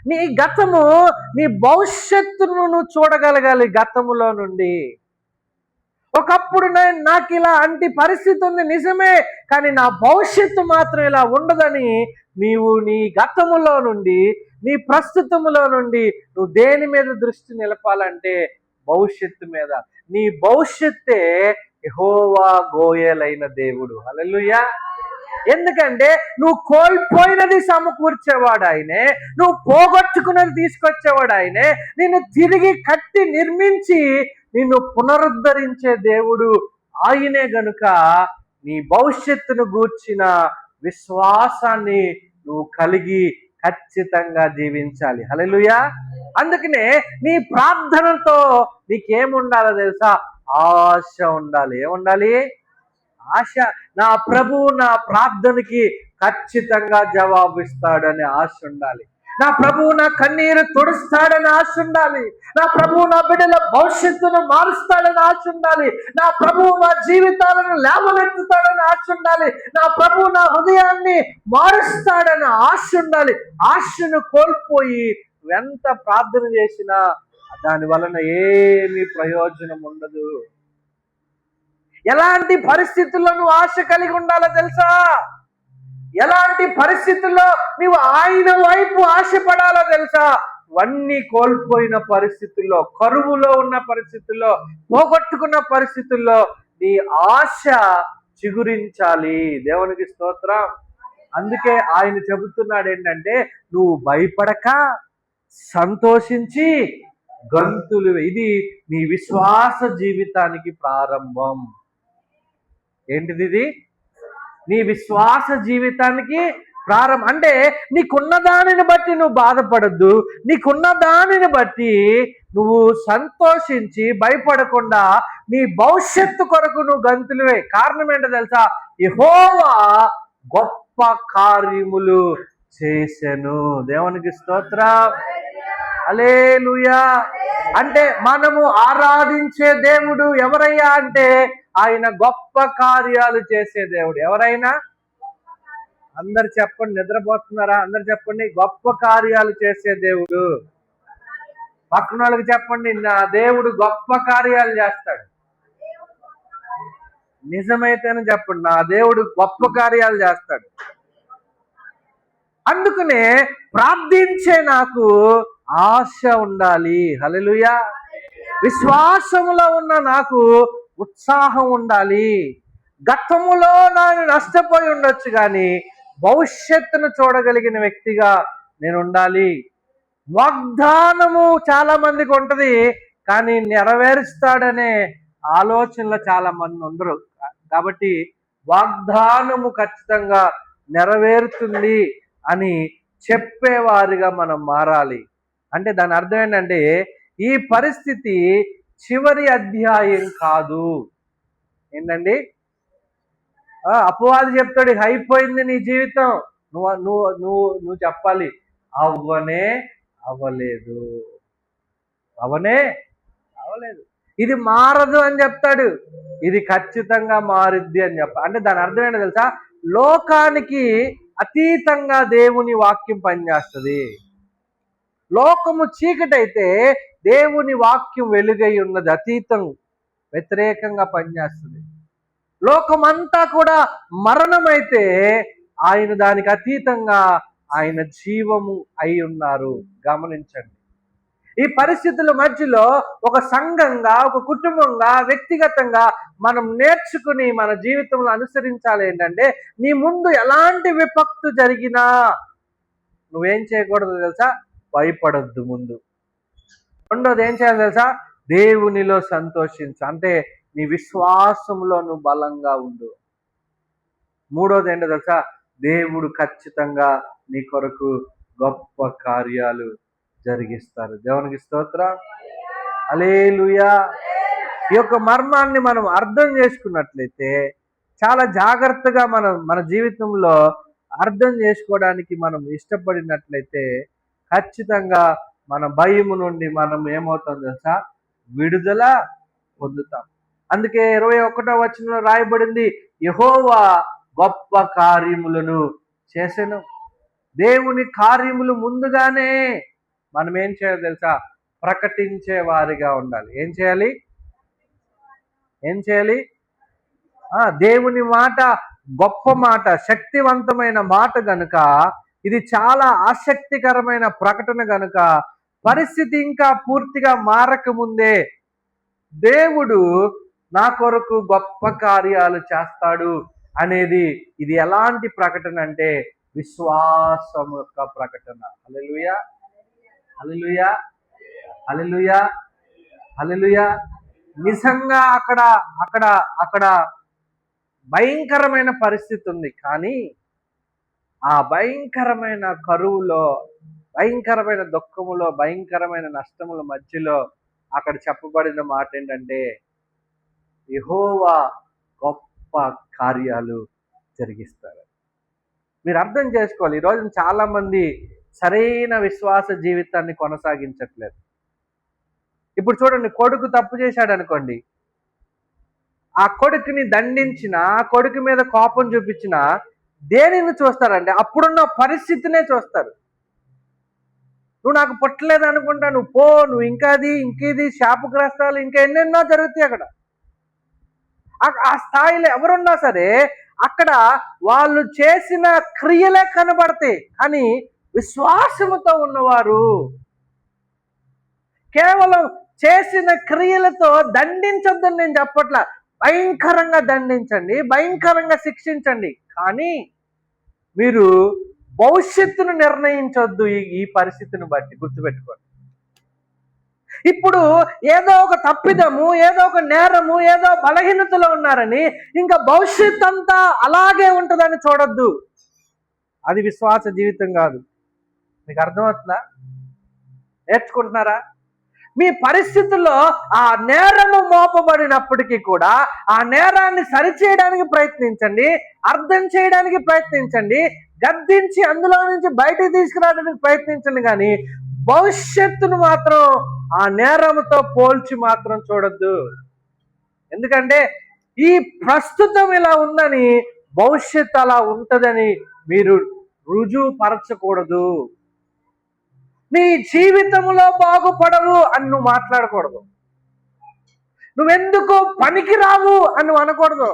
నీ గతము నీ భవిష్యత్తును నువ్వు చూడగలగాలి. గతములో నుండి ఒకప్పుడు నాకు ఇలా అంటి పరిస్థితి ఉంది నిజమే, కానీ నా భవిష్యత్తు మాత్రం ఇలా ఉండదని నీవు నీ గతములో నుండి, నీ ప్రస్తుతములో నుండి నువ్వు దేని మీద దృష్టి నిలపాలంటే భవిష్యత్తు మీద. నీ భవిష్యత్తే యెహోవా గోయలైన దేవుడు. హల్లెలూయా. ఎందుకంటే నువ్వు కోల్పోయినది సమకూర్చేవాడు ఆయనే, నువ్వు పోగొట్టుకున్నది తీసుకొచ్చేవాడు ఆయనే, నిన్ను తిరిగి కట్టి నిర్మించి నిన్ను పునరుద్ధరించే దేవుడు ఆయనే గనుక నీ భవిష్యత్తును గూర్చిన విశ్వాసాన్ని నువ్వు కలిగి ఖచ్చితంగా జీవించాలి. హల్లెలూయా. అందుకనే నీ ప్రార్థనతో నీకేముండాలో తెలుసా? ఆశ ఉండాలి. ఏముండాలి? ఆశ. నా ప్రభువు నా ప్రార్థనకి ఖచ్చితంగా జవాబిస్తాడనే ఆశ ఉండాలి. నా ప్రభువు నా కన్నీరు తుడుస్తాడని ఆశ ఉండాలి. నా ప్రభువు నా బిడ్డల భవిష్యత్తును మారుస్తాడని ఆశ ఉండాలి. నా ప్రభువు నా జీవితాలను లేవనెత్తుతాడని ఆశ ఉండాలి. నా ప్రభువు నా హృదయాన్ని మారుస్తాడని ఆశ ఉండాలి. ఆశను కోల్పోయి ఎంత ప్రార్థన చేసినా దాని వలన ఏమీ ప్రయోజనం ఉండదు. ఎలాంటి పరిస్థితుల్లో నువ్వు ఆశ కలిగి ఉండాలో తెలుసా? ఎలాంటి పరిస్థితుల్లో నువ్వు ఆయన వైపు ఆశపడాలో తెలుసా? ఇవన్నీ కోల్పోయిన పరిస్థితుల్లో, కరువులో ఉన్న పరిస్థితుల్లో, పోగొట్టుకున్న పరిస్థితుల్లో నీ ఆశ చిగురించాలి. దేవునికి స్తోత్రం. అందుకే ఆయన చెబుతున్నాడు ఏంటంటే, నువ్వు భయపడక సంతోషించి గంతులు. ఇది నీ విశ్వాస జీవితానికి ప్రారంభం. ఏంటిది? ఇది నీ విశ్వాస జీవితానికి ప్రారంభం. అంటే నీకున్న దానిని బట్టి నువ్వు బాధపడద్దు, నీకున్న దానిని బట్టి నువ్వు సంతోషించి భయపడకుండా నీ భవిష్యత్తు కొరకు నువ్వు గంతులువే. కారణం ఏంటో తెలుసా? యెహోవా గొప్ప కార్యములు చేసెను. దేవునికి స్తోత్రం. హల్లెలూయా. అంటే మనము ఆరాధించే దేవుడు ఎవరయ్యా అంటే ఆయన గొప్ప కార్యాలు చేసే దేవుడు. ఎవరైనా అందరు చెప్పండి. నిద్రపోతున్నారా? అందరు చెప్పండి. గొప్ప కార్యాలు చేసే దేవుడు. పక్కన వాళ్ళకి చెప్పండి, నా దేవుడు గొప్ప కార్యాలు చేస్తాడు. నిజమైతేనే చెప్పండి, నా దేవుడు గొప్ప కార్యాలు చేస్తాడు. అందుకనే ప్రార్థించే నాకు ఆశ ఉండాలి. హల్లెలూయా. విశ్వాసములో ఉన్న నాకు ఉత్సాహం ఉండాలి. గతములో నేను నష్టపోయి ఉండొచ్చు కానీ భవిష్యత్తును చూడగలిగిన వ్యక్తిగా నేను ఉండాలి. వాగ్దానము చాలా మందికి ఉంటది, కానీ నెరవేరుస్తాడనే ఆలోచనలో చాలా మంది ఉండరు. కాబట్టి వాగ్దానము ఖచ్చితంగా నెరవేరుతుంది అని చెప్పేవారిగా మనం మారాలి. అంటే దాని అర్థం ఏంటంటే ఈ పరిస్థితి చివరి అధ్యాయం కాదు. ఏంటండి? అపవాది చెప్తాడు అయిపోయింది నీ జీవితం, నువ్వు నువ్వు నువ్వు నువ్వు చెప్పాలి అవ్వనే అవ్వలేదు, అవనే అవలేదు, ఇది మారదు అని చెప్తాడు. ఇది ఖచ్చితంగా మారుద్ది అని అంటే దాని అర్థం ఏంటో తెలుసా? లోకానికి అతీతంగా దేవుని వాక్యం పనిచేస్తుంది. లోకము చీకటైతే దేవుని వాక్యం వెలుగై ఉన్నది, అతీతం వ్యతిరేకంగా పనిచేస్తుంది. లోకమంతా కూడా మరణమైతే ఆయన దానికి అతీతంగా ఆయన జీవము అయి ఉన్నారు. గమనించండి. ఈ పరిస్థితుల మధ్యలో ఒక సంఘంగా, ఒక కుటుంబంగా, వ్యక్తిగతంగా మనం నేర్చుకుని మన జీవితంలో అనుసరించాలి ఏంటంటే, నీ ముందు ఎలాంటి విపత్తు జరిగినా నువ్వేం చేయకూడదు తెలుసా? భయపడొద్దు. ముందు రెండోది ఏం చేయాలి తెలుసా? దేవునిలో సంతోషించు, అంటే నీ విశ్వాసంలో నువ్వు బలంగా ఉండు. మూడోది ఏంటో తెలుసా? దేవుడు ఖచ్చితంగా నీ కొరకు గొప్ప కార్యాలు జరిగిస్తారు. దేవునికి స్తోత్రం, హల్లెలూయా. ఈ యొక్క మర్మాన్ని మనం అర్థం చేసుకున్నట్లయితే, చాలా జాగ్రత్తగా మన జీవితంలో అర్థం చేసుకోవడానికి మనం ఇష్టపడినట్లయితే ఖచ్చితంగా మన భయము నుండి మనం ఏమవుతాం తెలుసా? విడుదల పొందుతాం. అందుకే 21వ వచనంలో రాయబడింది, యెహోవా గొప్ప కార్యములను చేసెను. దేవుని కార్యములు ముందుగానే మనం ఏం చేయాలి తెలుసా? ప్రకటించే వారిగా ఉండాలి. ఏం చేయాలి? దేవుని మాట గొప్ప మాట, శక్తివంతమైన మాట గనుక, ఇది చాలా ఆసక్తికరమైన ప్రకటన గనుక, పరిస్థితి ఇంకా పూర్తిగా మారకముందే దేవుడు నా కొరకు గొప్ప కార్యాలు చేస్తాడు అనేది ఇది ఎలాంటి ప్రకటన అంటే విశ్వాసం యొక్క ప్రకటన. హల్లెలూయా, హల్లెలూయా, హల్లెలూయా, హల్లెలూయా. నిజంగా అక్కడ అక్కడ అక్కడ భయంకరమైన పరిస్థితి ఉంది, కానీ ఆ భయంకరమైన కరువులో, భయంకరమైన దుఃఖములో, భయంకరమైన నష్టముల మధ్యలో అక్కడ చెప్పబడిన మాట ఏంటంటే యెహోవా గొప్ప కార్యాలు జరిగిస్తారు. మీరు అర్థం చేసుకోవాలి, ఈరోజు చాలా మంది సరైన విశ్వాస జీవితాన్ని కొనసాగించట్లేదు. ఇప్పుడు చూడండి, కొడుకు తప్పు చేశాడు అనుకోండి, ఆ కొడుకుని దండించిన, ఆ కొడుకు మీద కోపం చూపించిన దేనిని చూస్తారంటే అప్పుడున్న పరిస్థితినే చూస్తారు. నువ్వు నాకు పుట్టలేదు అనుకుంటా, నువ్వు పో, నువ్వు ఇంకేది శాపగ్రస్తాలు ఇంకా ఎన్నెన్నో జరుగుతాయి అక్కడ. ఆ స్థాయిలో ఎవరున్నా సరే అక్కడ వాళ్ళు చేసిన క్రియలే కనబడతాయి. కానీ విశ్వాసముతో ఉన్నవారు కేవలం చేసిన క్రియలతో దండించొద్దని నేను చెప్పట్లా. భయంకరంగా దండించండి, భయంకరంగా శిక్షించండి, కానీ మీరు భవిష్యత్తును నిర్ణయించొద్దు. ఈ పరిస్థితిని బట్టి గుర్తుపెట్టుకోండి. ఇప్పుడు ఏదో ఒక తప్పిదము, ఏదో ఒక నేరము, ఏదో బలహీనతలో ఉన్నారని ఇంకా భవిష్యత్ అంతా అలాగే ఉంటుందని చూడొద్దు. అది విశ్వాస జీవితం కాదు. మీకు అర్థమవుతుందా? నేర్చుకుంటున్నారా? మీ పరిస్థితుల్లో ఆ నేరము మోపబడినప్పటికీ కూడా ఆ నేరాన్ని సరిచేయడానికి ప్రయత్నించండి, అర్థం చేయడానికి ప్రయత్నించండి, గద్దించి అందులో నుంచి బయటకు తీసుకురావడానికి ప్రయత్నించండి, కానీ భవిష్యత్తును మాత్రం ఆ నేరముతో పోల్చి మాత్రం చూడొద్దు. ఎందుకంటే ఈ ప్రస్తుతం ఇలా ఉందని భవిష్యత్తు అలా ఉంటుందని మీరు రుజువుపరచకూడదు. నీ జీవితంలో బాగుపడవు అని నువ్వు మాట్లాడకూడదు. నువ్వెందుకు పనికి రావు అని నువ్వు అనకూడదు.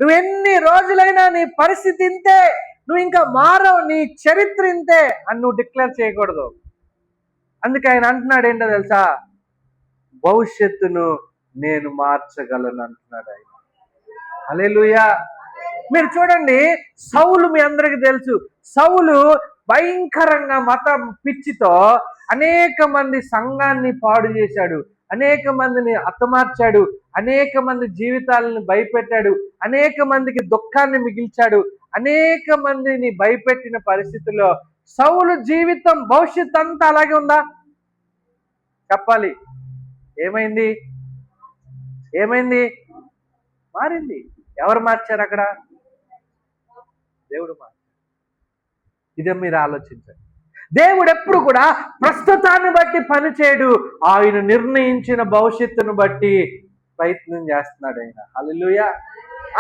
నువ్వెన్ని రోజులైనా నీ పరిస్థితి ఇంతే, నువ్వు ఇంకా మారవు, నీ చరిత్ర ఇంతే అని నువ్వు డిక్లేర్ చేయకూడదు. అందుకే ఆయన అంటున్నాడు ఏంటో తెలుసా? భవిష్యత్తును నేను మార్చగలను అంటున్నాడు ఆయన. హల్లెలూయా. మీరు చూడండి, సౌలు మీ అందరికి తెలుసు. సౌలు భయంకరంగా మత పిచ్చితో అనేక మంది సంఘాన్ని పాడు చేశాడు, అనేక మందిని హతమార్చాడు, అనేక మంది జీవితాలను భయపెట్టాడు, అనేక మందికి దుఃఖాన్ని మిగిల్చాడు, అనేక మందిని భయపెట్టిన పరిస్థితుల్లో సౌలు జీవితం భవిష్యత్ అంతా అలాగే ఉందా? చెప్పాలి. ఏమైంది? మారింది. ఎవరు మార్చారు అక్కడ? దేవుడు మార్చారు. ఇదే మీరు ఆలోచించండి. దేవుడు ఎప్పుడు కూడా ప్రస్తుతాన్ని బట్టి పని చేయడు, ఆయన నిర్ణయించిన భవిష్యత్తును బట్టి ప్రయత్నం చేస్తున్నాడు ఆయన. హల్లెలూయా.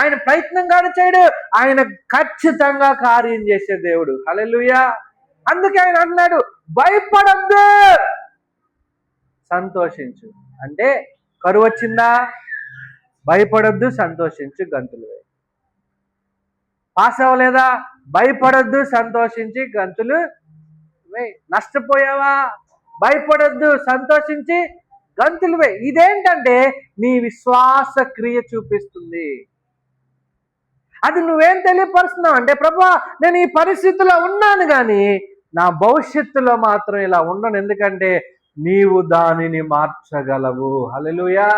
ఆయన ప్రయత్నం కాదు చేయడు, ఆయన ఖచ్చితంగా కార్యం చేసే దేవుడు. హల్లెలూయా. అందుకే ఆయన అన్నాడు, భయపడద్దు, సంతోషించు. అంటే కరువు వచ్చిందా? భయపడొద్దు, సంతోషించు, గంతులు వేయి. పాస్ అవ్వలేదా? భయపడొద్దు, సంతోషించి గంతులు వేయి. నష్టపోయావా? భయపడొద్దు, సంతోషించి గంతులు వేయి. ఇదేంటంటే నీ విశ్వాస క్రియ చూపిస్తుంది. అది నువ్వేం తెలియపరుస్తున్నావు అంటే, ప్రభువా నేను ఈ పరిస్థితిలో ఉన్నాను కానీ నా భవిష్యత్తులో మాత్రం ఇలా ఉండను, ఎందుకంటే నీవు దానిని మార్చగలవు. హల్లెలూయా.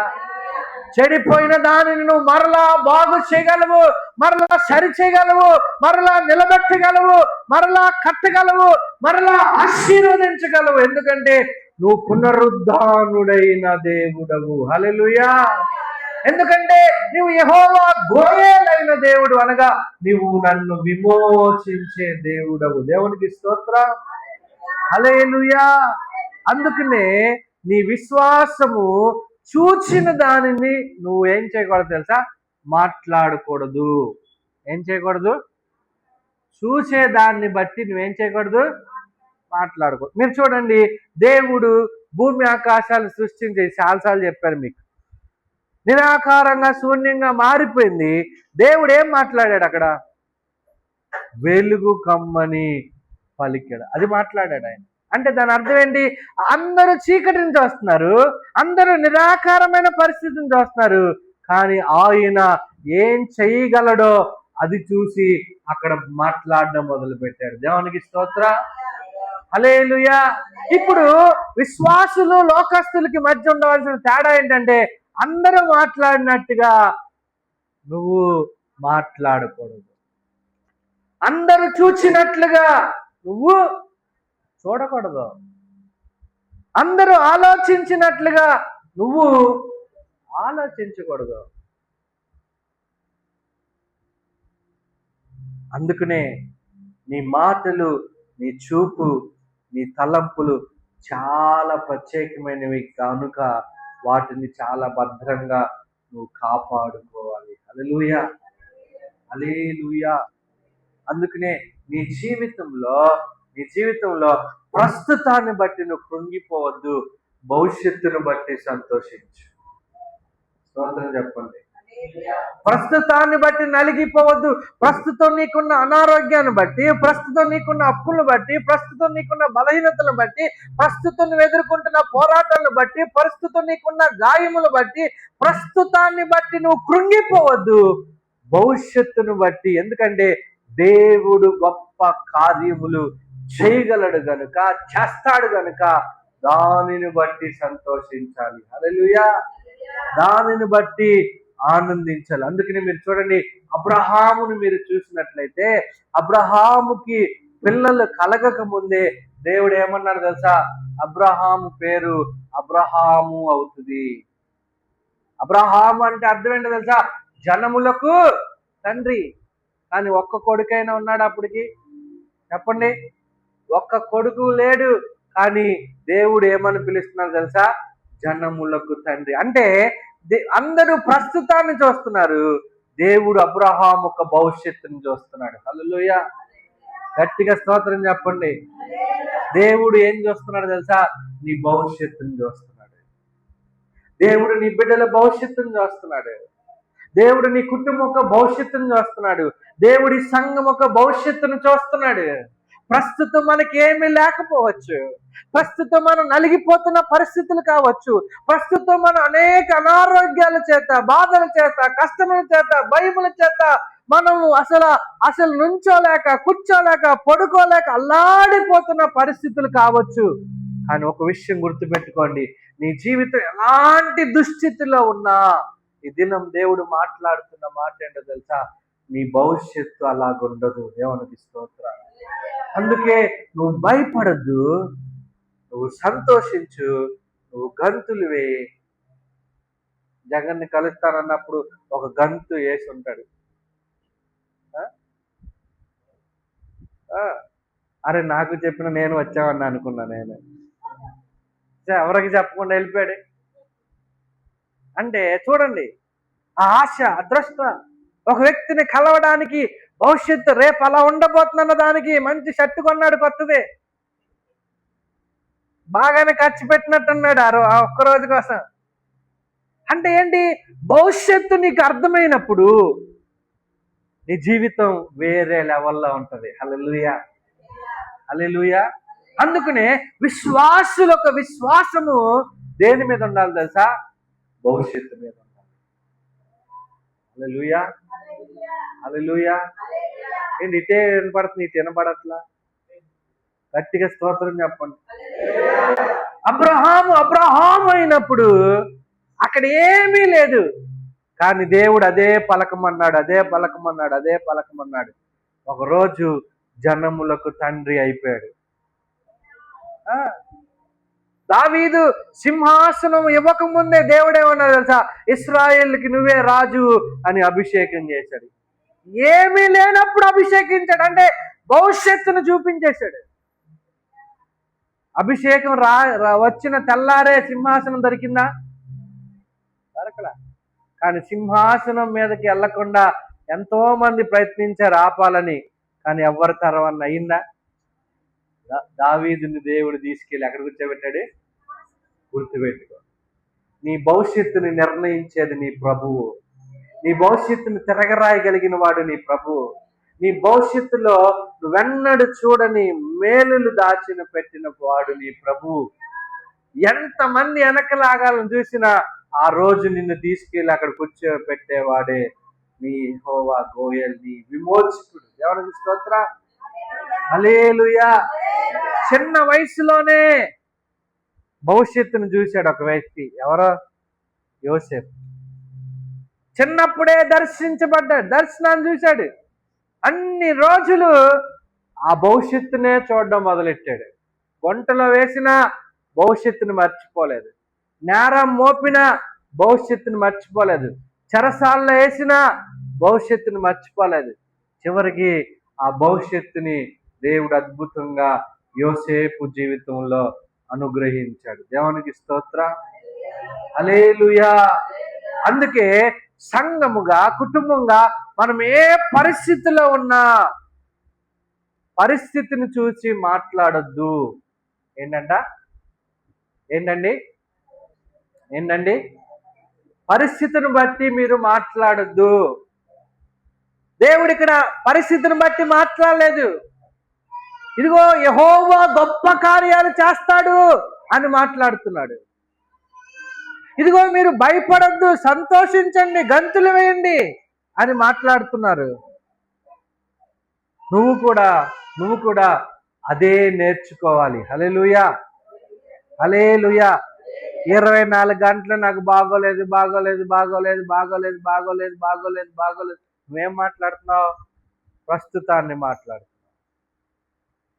చెడిపోయిన దానిని నువ్వు మరలా బాగు చేయగలవు, మరలా సరి చేయగలవు, మరలా నిలబెట్టగలవు, మరలా కట్టగలవు, మరలా ఆశీర్వదించగలవు, ఎందుకంటే నువ్వు పునరుద్ధానుడైన దేవుడవు. హల్లెలూయా. ఎందుకంటే నువ్వు యెహోవా గోయేలైన దేవుడు, అనగా నువ్వు నన్ను విమోచించే దేవుడవు. దేవునికి స్తోత్రం. హల్లెలూయా. అందుకనే నీ విశ్వాసము చూచిన దానిని నువ్వు ఏం చేయకూడదు తెలుసా? మాట్లాడకూడదు. ఏం చేయకూడదు? చూసే దాన్ని బట్టి నువ్వేం చేయకూడదు? మాట్లాడకూడదు. మీరు చూడండి, దేవుడు భూమి ఆకాశాలు సృష్టించి చాలాసార్లు చెప్పారు మీకు, నిరాకారంగా శూన్యంగా మారిపోయింది. దేవుడు ఏం మాట్లాడాడు అక్కడ? వెలుగు కమ్మని పలికాడు. అది మాట్లాడాడు ఆయన. అంటే దాని అర్థం ఏంటి? అందరూ చీకటి నుంచి వస్తున్నారు, అందరూ నిరాకారమైన పరిస్థితిని చూస్తున్నారు, కానీ ఆయన ఏం చేయగలడో అది చూసి అక్కడ మాట్లాడడం మొదలు పెట్టాడు. దేవునికి స్తోత్ర. హల్లెలూయా. ఇప్పుడు విశ్వాసులు లోకస్తులకి మధ్య ఉండవలసిన తేడా ఏంటంటే, అందరూ మాట్లాడినట్టుగా నువ్వు మాట్లాడకూడదు, అందరూ చూచినట్లుగా నువ్వు చూడకూడదు, అందరూ ఆలోచించినట్లుగా నువ్వు ఆలోచించకూడదు. అందుకనే నీ మాటలు, నీ చూపు, నీ తలంపులు చాలా ప్రత్యేకమైనవి కనుక వాటిని చాలా భద్రంగా నువ్వు కాపాడుకోవాలి. హల్లెలూయా. హల్లెలూయా. అందుకనే నీ జీవితంలో ప్రస్తుతాన్ని బట్టి నువ్వు కృంగిపోవద్దు, భవిష్యత్తును బట్టి సంతోషించు. స్తోత్రం చెప్పండి. ప్రస్తుతాన్ని బట్టి నలిగిపోవద్దు. ప్రస్తుతం నీకున్న అనారోగ్యాన్ని బట్టి, ప్రస్తుతం నీకున్న అప్పులను బట్టి, ప్రస్తుతం నీకున్న బలహీనతలను బట్టి, ప్రస్తుతం నువ్వు ఎదుర్కొంటున్న పోరాటాలను బట్టి, ప్రస్తుతం నీకున్న గాయములు బట్టి, ప్రస్తుతాన్ని బట్టి నువ్వు కృంగిపోవద్దు, భవిష్యత్తును బట్టి. ఎందుకంటే దేవుడు గొప్ప కార్యములు చేయగలడు గనుక, చేస్తాడు గనుక దానిని బట్టి సంతోషించాలి. హల్లెలూయా. దానిని బట్టి ఆనందించాలి. అందుకని మీరు చూడండి, అబ్రహామును మీరు చూసినట్లయితే, అబ్రహాముకి పిల్లలు కలగక ముందే దేవుడు ఏమన్నాడు తెలుసా? అబ్రహాము పేరు అబ్రహాము అవుతుంది. అబ్రహాము అంటే అర్థం ఏంటో తెలుసా? జనములకు తండ్రి. కానీ ఒక్క కొడుకైనా ఉన్నాడు అప్పటికి? చెప్పండి. ఒక్క కొడుకు లేడు, కానీ దేవుడు ఏమని పిలుస్తున్నారు తెలుసా? జనములకు తండ్రి. అంటే అందరూ ప్రస్తుతాన్ని చూస్తున్నారు, దేవుడు అబ్రహాము ఒక భవిష్యత్తుని చూస్తున్నాడు. హల్లెలూయా. గట్టిగా స్తోత్రం చెప్పండి. దేవుడు ఏం చూస్తున్నాడు తెలుసా? నీ భవిష్యత్తుని చూస్తున్నాడు. దేవుడు నీ బిడ్డల భవిష్యత్తుని చూస్తున్నాడు. దేవుడు నీ కుటుంబం యొక్క భవిష్యత్తును చూస్తున్నాడు. దేవుడి సంఘం యొక్క భవిష్యత్తును చూస్తున్నాడు. ప్రస్తుతం మనకి ఏమీ లేకపోవచ్చు, ప్రస్తుతం మనం నలిగిపోతున్న పరిస్థితులు కావచ్చు, ప్రస్తుతం మనం అనేక అనారోగ్యాల చేత, బాధల చేత, కష్టముల చేత, భయముల చేత మనము అసలు నుంచోలేక, కూర్చోలేక, పడుకోలేక అల్లాడిపోతున్న పరిస్థితులు కావచ్చు. కానీ ఒక విషయం గుర్తుపెట్టుకోండి, నీ జీవితం ఎలాంటి దుస్థితిలో ఉన్నా ఈ దినం దేవుడు మాట్లాడుతున్న మాట ఏంటో తెలుసా? నీ భవిష్యత్తు అలాగుండదు. దేవునికి స్తోత్రం. అందుకే నువ్వు భయపడద్దు, నువ్వు సంతోషించు, నువ్వు గంతులు వేయి. జగన్ని కలుస్తానన్నప్పుడు ఒక గంతు వేసి ఉంటాడు. అరే నాకు చెప్పిన నేను వచ్చావని అనుకున్నా. నేను ఎవరికి చెప్పకుండా వెళ్ళిపోయాడు. అంటే చూడండి, ఆ ఆశ, అదృష్ట ఒక వ్యక్తిని కలవడానికి, భవిష్యత్తు రేపు అలా ఉండబోతున్న దానికి మంచి షర్టు కొన్నాడు కొత్తదే, బాగానే ఖర్చు పెట్టినట్టున్నాడు ఆ ఒక్క రోజు కోసం. అంటే ఏంటి? భవిష్యత్తు నీకు అర్థమైనప్పుడు నీ జీవితం వేరే లెవెల్లో ఉంటుంది. హల్లెలూయా, హల్లెలూయా. అందుకనే విశ్వాసుల యొక్క విశ్వాసము దేని మీద ఉండాలి తెలుసా? భవిష్యత్తు మీద ఉండాలి. హల్లెలూయా, హల్లెలూయా. ఏంటి ఇటే వినపడుతుంది, ఇటు వినపడట్లా? గట్టిగా స్తోత్రం చెప్పండి. అబ్రహాము అయినప్పుడు అక్కడ ఏమీ లేదు, కానీ దేవుడు అదే పలకమన్నాడు. ఒకరోజు జనములకు తండ్రి అయిపోయాడు. దావీదు సింహాసనం ఇవ్వకముందే దేవుడేమన్నాడు తెలుసా? ఇశ్రాయేలుకి నువ్వే రాజు అని అభిషేకం చేశాడు. ఏమీ లేనప్పుడు అభిషేకించాడు, అంటే భవిష్యత్తును చూపించేశాడు. అభిషేకం వచ్చిన తెల్లారే సింహాసనం దొరికిందా? దొరకలా. కానీ సింహాసనం మీదకి వెళ్లకుండా ఎంతో మంది ప్రయత్నించారు ఆపాలని, కానీ ఎవరి తరవన్న అయిందా? దావీదుని దేవుడు తీసుకెళ్ళి ఎక్కడ కూర్చోబెట్టాడు? గుర్తుపెట్టుకో, నీ భవిష్యత్తుని నిర్ణయించేది నీ ప్రభువు. నీ భవిష్యత్తుని తిరగరాయగలిగిన వాడు నీ ప్రభువు. నీ భవిష్యత్తులో నువ్వెన్నడు చూడని మేలులు దాచిన పెట్టిన వాడు నీ ప్రభువు. ఎంతమంది వెనకలాగాలను చూసినా ఆ రోజు నిన్ను తీసుకెళ్ళి అక్కడ కూర్చోబెట్టేవాడే నీ యెహోవా గోయల్, నీ విమోచకుడు. దేవునికి స్తోత్రం, హల్లెలూయా. చిన్న వయసులోనే భవిష్యత్తును చూశాడు ఒక వ్యక్తి. ఎవరో? యోసేపు. చిన్నప్పుడే దర్శించబడ్డాడు, దర్శనాన్ని చూశాడు. అన్ని రోజులు ఆ భవిష్యత్తునే చూడడం మొదలెట్టాడు. గుంటలో వేసిన భవిష్యత్తుని మర్చిపోలేదు, నేరం మోపిన భవిష్యత్తుని మర్చిపోలేదు, చెరసాల్లో వేసిన భవిష్యత్తుని మర్చిపోలేదు. చివరికి ఆ భవిష్యత్తుని దేవుడు అద్భుతంగా యోసేపు జీవితంలో అనుగ్రహించాడు. దేవునికి స్తోత్రం, హల్లెలూయా. అందుకే సంఘముగా, కుటుంబంగా మనం ఏ పరిస్థితిలో ఉన్నా పరిస్థితిని చూసి మాట్లాడొద్దు. ఏంటండి? పరిస్థితిని బట్టి మీరు మాట్లాడొద్దు. దేవుడు ఇక్కడ పరిస్థితిని బట్టి మాట్లాడలేదు. ఇదిగో యెహోవా గొప్ప కార్యాలు చేస్తాడు అని మాట్లాడుతున్నాడు. ఇదిగో మీరు భయపడొద్దు, సంతోషించండి, గంతులు వేయండి అని మాట్లాడుతున్నారు. నువ్వు కూడా అదే నేర్చుకోవాలి. హల్లెలూయా, హల్లెలూయా. 24 గంటలు నాకు బాగోలేదు. నువ్వేం మాట్లాడుతున్నావు? ప్రస్తుతాన్ని మాట్లాడుతున్నావు.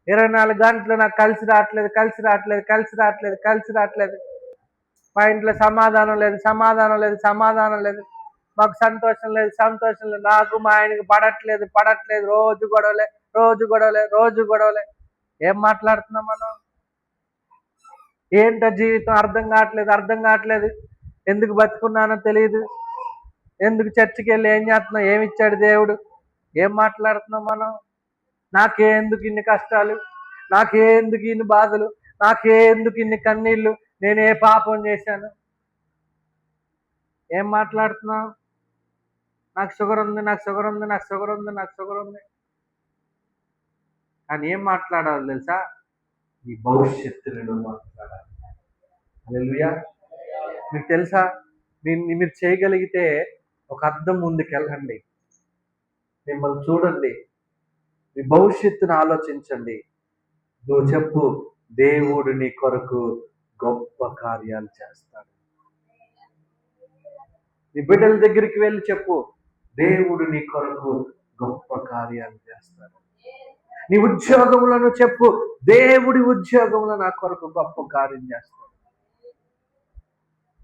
24 గంటలు నాకు కలిసి రావట్లేదు. మా ఇంట్లో సమాధానం లేదు, మాకు సంతోషం లేదు, నాకు మా ఆయనకి పడట్లేదు, రోజు గొడవలే. ఏం మాట్లాడుతున్నాం మనం? ఏంటో జీవితం అర్థం కావట్లేదు. ఎందుకు బతుకున్నానో తెలియదు, ఎందుకు చర్చికి వెళ్ళి ఏం చేస్తున్నాం, ఏమిచ్చాడు దేవుడు? ఏం మాట్లాడుతున్నాం మనం? నాకేందుకు ఇన్ని కష్టాలు, నాకేందుకు ఇన్ని బాధలు, నాకేందుకు ఇన్ని కన్నీళ్ళు, నేనే పాపం చేశాను? ఏం మాట్లాడుతున్నాం? నాకు షుగర్ ఉంది. కానీ ఏం మాట్లాడాలి తెలుసా? ఈ భవిష్యత్తును మాట్లాడాలి. హల్లెలూయా. మీకు తెలుసా, మీరు చేయగలిగితే ఒక అద్దం ముందుకెళ్ళండి. మిమ్మల్ని చూడండి, మీ భవిష్యత్తును ఆలోచించండి. నువ్వు చెప్పు, దేవుడు నీ కొరకు గొప్ప కార్యాలు చేస్తాడు. నీ బిడ్డల దగ్గరికి వెళ్ళి చెప్పు, దేవుడు నీ కొరకు గొప్ప కార్యాలు చేస్తాడు. నీ ఉద్యోగములను చెప్పు, దేవుడి ఉద్యోగంలో నా కొరకు గొప్ప కార్యం చేస్తాడు.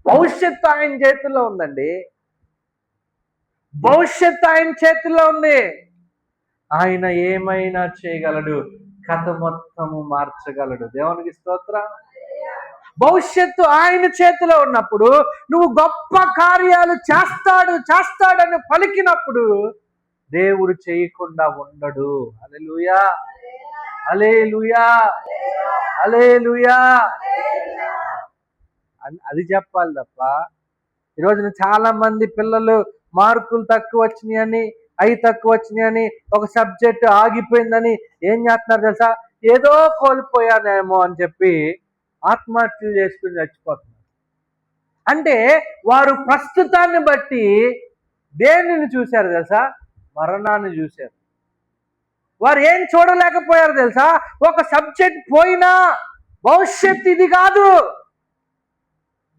భవిష్యత్తు ఆయన చేతిలో ఉందండి. భవిష్యత్తు ఆయన చేతిలో ఉంది. ఆయన ఏమైనా చేయగలడు, కథ మొత్తము మార్చగలడు. దేవునికి స్తోత్రం. భవిష్యత్తు ఆయన చేతిలో ఉన్నప్పుడు నువ్వు గొప్ప కార్యాలు చేస్తాడని పలికినప్పుడు దేవుడు చేయకుండా ఉండడు. హల్లెలూయా, హల్లెలూయా, హల్లెలూయా. అది చెప్పాలి తప్ప ఈరోజున చాలా మంది పిల్లలు మార్కులు తక్కువ వచ్చినాయని, అవి తక్కువ వచ్చినాయని, ఒక సబ్జెక్టు ఆగిపోయిందని ఏం చేస్తున్నారు తెలుసా? ఏదో కోల్పోయానేమో అని చెప్పి ఆత్మహత్యలు చేసుకుని చచ్చిపోతున్నారు. అంటే వారు ప్రస్తుతాన్ని బట్టి దేనిని చూశారు తెలుసా? మరణాన్ని చూశారు. వారు ఏం చూడలేకపోయారు తెలుసా? ఒక సబ్జెక్ట్ పోయినా భవిష్యత్తు ఇది కాదు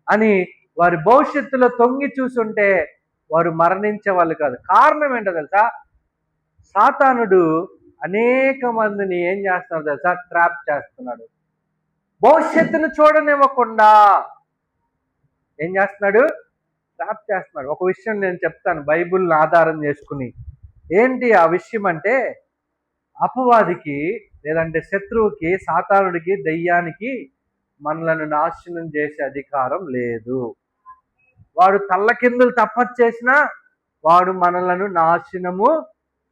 అని వారి భవిష్యత్తులో తొంగి చూసుంటే వారు మరణించే వాళ్ళు కాదు. కారణం ఏంటో తెలుసా? సాతానుడు అనేక మందిని ఏం చేస్తున్నాడు తెలుసా? ట్రాప్ చేస్తున్నాడు. భవిష్యత్తును చూడనివ్వకుండా ఏం చేస్తున్నాడు? ట్రాప్ చేస్తున్నాడు. ఒక విషయం నేను చెప్తాను బైబిల్ని ఆధారం చేసుకుని. ఏంటి ఆ విషయం అంటే, అపవాదికి లేదంటే శత్రువుకి, సాతానుడికి, దయ్యానికి మనలను నాశనం చేసే అధికారం లేదు. వాడు తల్లకిందులు తపస్సు చేసినా వాడు మనలను నాశనము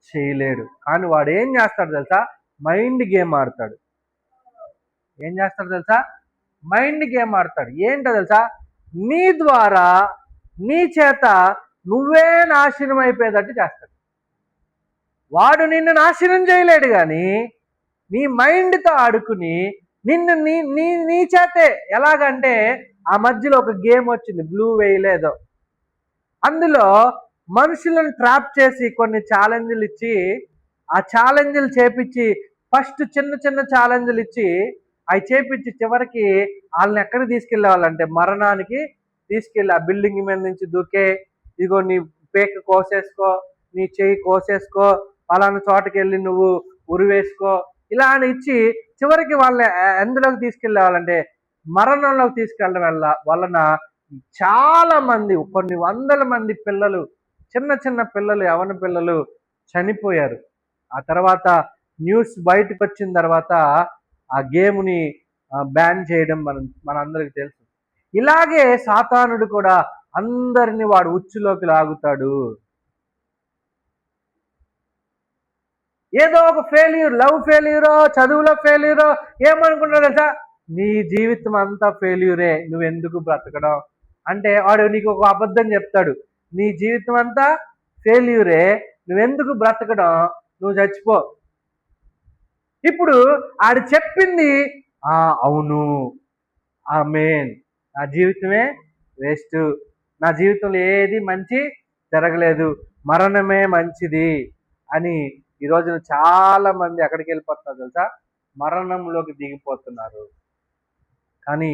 చేయలేడు. కానీ వాడు ఏం చేస్తాడు తెలుసా? మైండ్ గేమ్ ఆడతాడు. ఏం చేస్తాడు తెలుసా? మైండ్ గేమ్ ఆడతాడు. ఏంటో తెలుసా? నీ ద్వారా, నీ చేత నువ్వే నాశనం అయిపోయేటట్టు చేస్తాడు. వాడు నిన్ను నాశనం చేయలేడు, కానీ నీ మైండ్తో ఆడుకుని నిన్ను నీ చేతే. ఎలాగంటే ఆ మధ్యలో ఒక గేమ్ వచ్చింది, బ్లూ వేయలేదో, అందులో మనుషులను ట్రాప్ చేసి కొన్ని ఛాలెంజ్లు ఇచ్చి, ఆ ఛాలెంజ్లు చేపించి, ఫస్ట్ చిన్న చిన్న ఛాలెంజ్లు ఇచ్చి అవి చేపించి చివరికి వాళ్ళని ఎక్కడికి తీసుకెళ్ళేవాళ్ళంటే మరణానికి తీసుకెళ్ళి, ఆ బిల్డింగ్ మీద నుంచి దూకే, ఇదిగో నీ పేక కోసేసుకో, నీ చెయ్యి కోసేసుకో, పలానా చోటకి వెళ్ళి నువ్వు ఉరివేసుకో, ఇలా అని ఇచ్చి చివరికి వాళ్ళని ఎందులోకి తీసుకెళ్ళేవాళ్ళంటే మరణంలోకి తీసుకెళ్ళడం వలన చాలా మంది, కొన్ని వందల మంది పిల్లలు, చిన్న చిన్న పిల్లలు, యవన పిల్లలు చనిపోయారు. ఆ తర్వాత న్యూస్ బయటకు వచ్చిన తర్వాత ఆ గేమ్ని బ్యాన్ చేయడం మనందరికి తెలుసు. ఇలాగే సాతానుడు కూడా అందరినీ వాడు ఉచ్చులోకి లాగుతాడు. ఏదో ఒక ఫెయిల్యూర్, లవ్ ఫెయిల్యూరో, చదువులో ఫెయిల్యూరో, ఏమనుకుంటారు తెలుసా? నీ జీవితం అంతా ఫెయిల్యూరే, నువ్వెందుకు బ్రతకడం అంటే వాడు నీకు ఒక అబద్ధం చెప్తాడు. నీ జీవితం అంతా ఫెయిల్యూరే, నువ్వెందుకు బ్రతకడం, నువ్వు చచ్చిపో. ఇప్పుడు ఆడు చెప్పింది అవును, ఆమేన్, నా జీవితమే వేస్ట్, నా జీవితంలో ఏది మంచి జరగలేదు, మరణమే మంచిది అని ఈ రోజున చాలా మంది ఎక్కడికి వెళ్ళిపోతున్నారు తెలుసా? మరణంలోకి దిగిపోతున్నారు. కానీ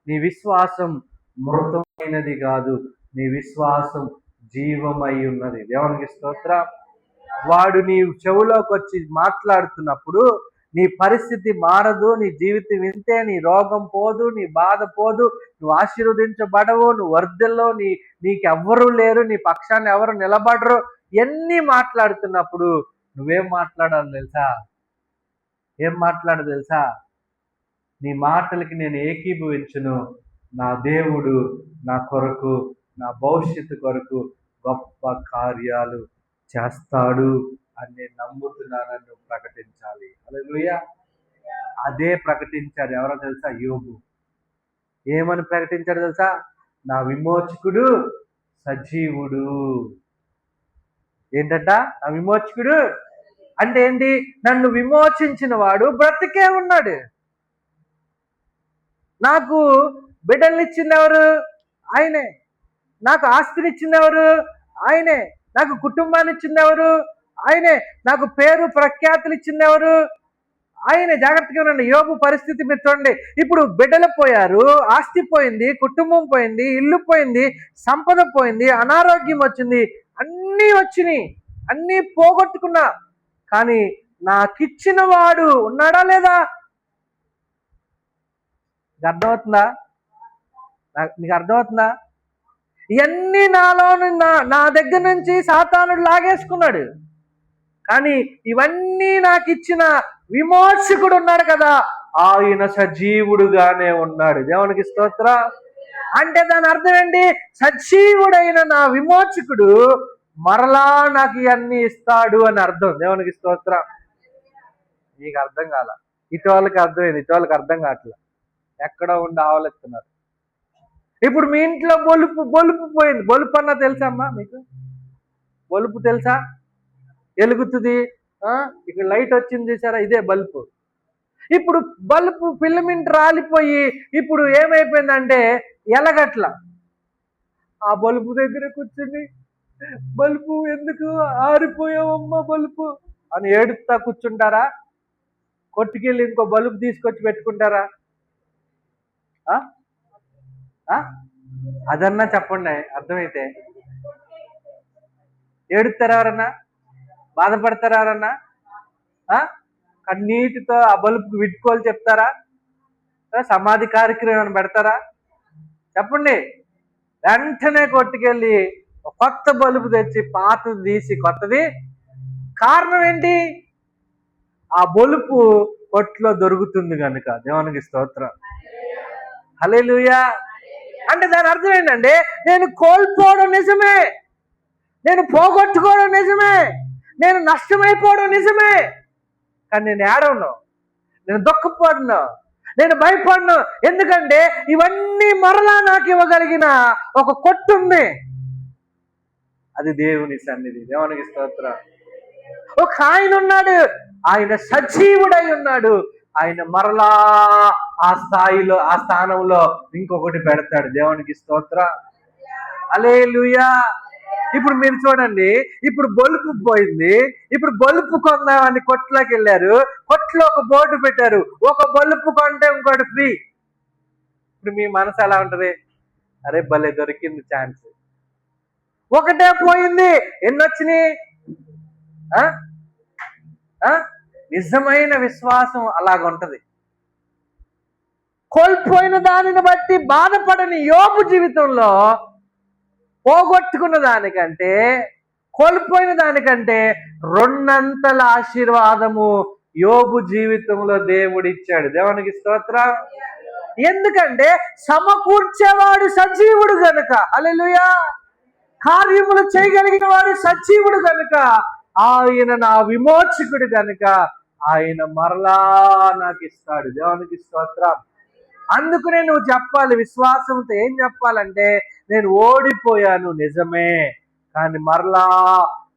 నీ విశ్వాసం మృతమైనది కాదు, నీ విశ్వాసం జీవమై ఉన్నది. దేవునికి స్తోత్రం. వాడు నీ చెవులోకి వచ్చి మాట్లాడుతున్నప్పుడు నీ పరిస్థితి మారదు, నీ జీవితం వింతే, నీ రోగం పోదు, నీ బాధ పోదు, నువ్వు ఆశీర్వదించబడవు, నువ్వు వర్ధిల్లో, నీకెవ్వరూ లేరు, నీ పక్షాన్ని ఎవరు నిలబడరు, ఎన్ని మాట్లాడుతున్నప్పుడు నువ్వేం మాట్లాడాలి తెలుసా? ఏం మాట్లాడదు తెలుసా? నీ మాటలకి నేను ఏకీభవించును, నా దేవుడు నా కొరకు, నా భవిష్యత్తు కొరకు గొప్ప కార్యాలు చేస్తాడు అని నేను నమ్ముతున్నానని ప్రకటించాలి. హల్లెలూయా. అదే ప్రకటించాడు ఎవరో తెలుసా? యోబు. ఏమని ప్రకటించాడు తెలుసా? నా విమోచకుడు సజీవుడు. ఏంటంట? నా విమోచకుడు అంటే ఏంటి? నన్ను విమోచించిన వాడు బ్రతికే ఉన్నాడు. నాకు బిడ్డల్ని ఇచ్చింది ఎవరు? ఆయనే. నాకు ఆస్తిని ఇచ్చింది ఎవరు? ఆయనే. నాకు కుటుంబాన్ని ఇచ్చింది ఎవరు? ఆయనే నాకు పేరు ప్రఖ్యాతులు ఇచ్చింది ఎవరు? ఆయన. జాగ్రత్తగా ఉండండి. యోబు పరిస్థితి మీరు చూడండి. ఇప్పుడు బిడ్డలు పోయారు, ఆస్తి పోయింది, కుటుంబం పోయింది, ఇల్లు పోయింది, సంపద పోయింది, అనారోగ్యం వచ్చింది, అన్నీ వచ్చినాయి, అన్నీ పోగొట్టుకున్నా. కానీ నాకిచ్చిన వాడు ఉన్నాడా లేదా? అర్థమవుతుందా? నీకు అర్థమవుతుందా? ఇవన్నీ నాలో నా దగ్గర నుంచి సాతానుడు లాగేసుకున్నాడు. కానీ ఇవన్నీ నాకు ఇచ్చిన విమోచకుడు ఉన్నాడు కదా, ఆయన సజీవుడుగానే ఉన్నాడు. దేవునికి స్తోత్ర. అంటే దాని అర్థం ఏంటి? సజీవుడైన నా విమోచకుడు మరలా నాకు ఇవన్నీ ఇస్తాడు అని అర్థం. దేవునికి స్తోత్ర. నీకు అర్థం కాల, ఇటు వాళ్ళకి అర్థమైంది, ఇటు వాళ్ళకి అర్థం కావట్లా. ఎక్కడ ఉండి ఆవలిస్తున్నారు. ఇప్పుడు మీ ఇంట్లో బొలుపు పోయింది. బొలుపు అన్నా తెలుసా అమ్మా మీకు? బొలుపు తెలుసా? వెలుగుతుంది, ఇక్కడ లైట్ వచ్చింది చూసారా, ఇదే బల్బు. ఇప్పుడు బల్బు ఫిలమెంట్ రాలిపోయి ఇప్పుడు ఏమైపోయిందంటే ఎలగట్ల. ఆ బల్బు దగ్గర కూర్చుని, బల్బు ఎందుకు ఆరిపోయావమ్మా బల్బు అని ఏడుస్తా కూర్చుంటారా? కొట్టుకెళ్ళి ఇంకో బల్బు తీసుకొచ్చి పెట్టుకుంటారా? అదన్నా చెప్పండి అర్థమైతే. ఏడుస్తారా ఎవరన్నా? బాధపడతారా ఎవరన్నా? కన్నీటితో ఆ బలుపుకి విట్టుకోలు చెప్తారా? సమాధి కార్యక్రమం పెడతారా? చెప్పండి. వెంటనే కొట్టుకెళ్ళి కొత్త బలుపు తెచ్చి పాతది తీసి కొత్తది. కారణం ఏంటి? ఆ బొలుపు కొట్లో దొరుకుతుంది కనుక. దేవునికి స్తోత్రం. హల్లెలూయా. అంటే దాని అర్థం ఏంటంటే నేను కోల్పోవడం నిజమే, నేను పోగొట్టుకోవడం నిజమే, నేను నష్టమైపోవడం నిజమే. కానీ నేను ఏడవను, నేను దుఃఖపడను, నేను భయపడను. ఎందుకంటే ఇవన్నీ మరలా నాకు ఇవ్వగలిగిన ఒక కొట్టు ఉంది. అది దేవుని సన్నిధి. దేవునికి స్తోత్రం. ఒక ఆయన ఉన్నాడు, ఆయన సజీవుడై ఉన్నాడు. ఆయన మరలా ఆ స్థాయిలో, ఆ స్థానంలో ఇంకొకటి పెడతాడు. దేవునికి స్తోత్రం. హల్లెలూయా. ఇప్పుడు మీరు చూడండి, ఇప్పుడు బొలుపు పోయింది, ఇప్పుడు బొలుపు కొందామని కొట్లోకి వెళ్ళారు. కొట్లో ఒక బోర్డు పెట్టారు, ఒక బొలుపు కొంటే ఇంకోటి ఫ్రీ. ఇప్పుడు మీ మనసు ఎలా ఉంటది? అరే భలే దొరికింది ఛాన్స్. ఒకటే పోయింది, ఎన్ని వచ్చినాయి? నిజమైన విశ్వాసం అలాగుంటది. కోల్పోయిన దానిని బట్టి బాధపడని యోబు జీవితంలో పోగొట్టుకున్న దానికంటే, కోల్పోయిన దానికంటే రెండంతల ఆశీర్వాదము యోబు జీవితంలో దేవుడిచ్చాడు. దేవునికి స్తోత్రం. ఎందుకంటే సమకూర్చేవాడు సజీవుడు గనుక. హల్లెలూయా. కార్యములు చేయగలిగిన వాడు సజీవుడు గనుక, ఆయన నా విమోచకుడు గనుక ఆయన మరలా నాకు ఇస్తాడు. దేవునికి స్తోత్రం. అందుకునే నువ్వు చెప్పాలి విశ్వాసంతో. ఏం చెప్పాలంటే, నేను ఓడిపోయాను నిజమే, కానీ మరలా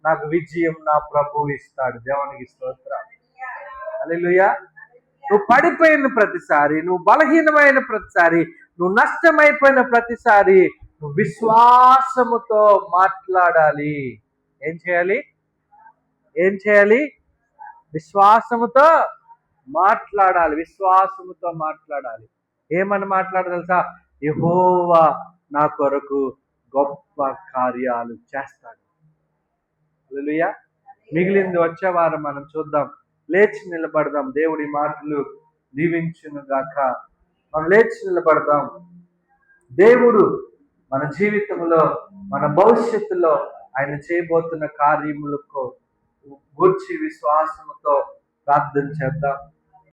నాకు విజయం నా ప్రభువు ఇస్తాడు. దేవునికి స్తోత్రం. హల్లెలూయా. నువ్వు పడిపోయిన ప్రతిసారి, నువ్వు బలహీనమైన ప్రతిసారి, నువ్వు నష్టమైపోయిన ప్రతిసారి నువ్వు విశ్వాసముతో మాట్లాడాలి. ఏం చేయాలి? ఏం చేయాలి? విశ్వాసముతో మాట్లాడాలి. విశ్వాసముతో మాట్లాడాలి. ఏమని మాట్లాడాలి తెలుసా? యెహోవా నా కొరకు గొప్ప కార్యాలు చేస్తాడు. హల్లెలూయా. మిగిలింది వచ్చే వారం మనం చూద్దాం. లేచి నిలబడదాం. దేవుడి మాటలు దీవించును గాక. మనం లేచి నిలబడదాం. దేవుడు మన జీవితంలో, మన భవిష్యత్తులో ఆయన చేయబోతున్న కార్యములకు గూర్చి విశ్వాసముతో ప్రార్థన చేద్దాం.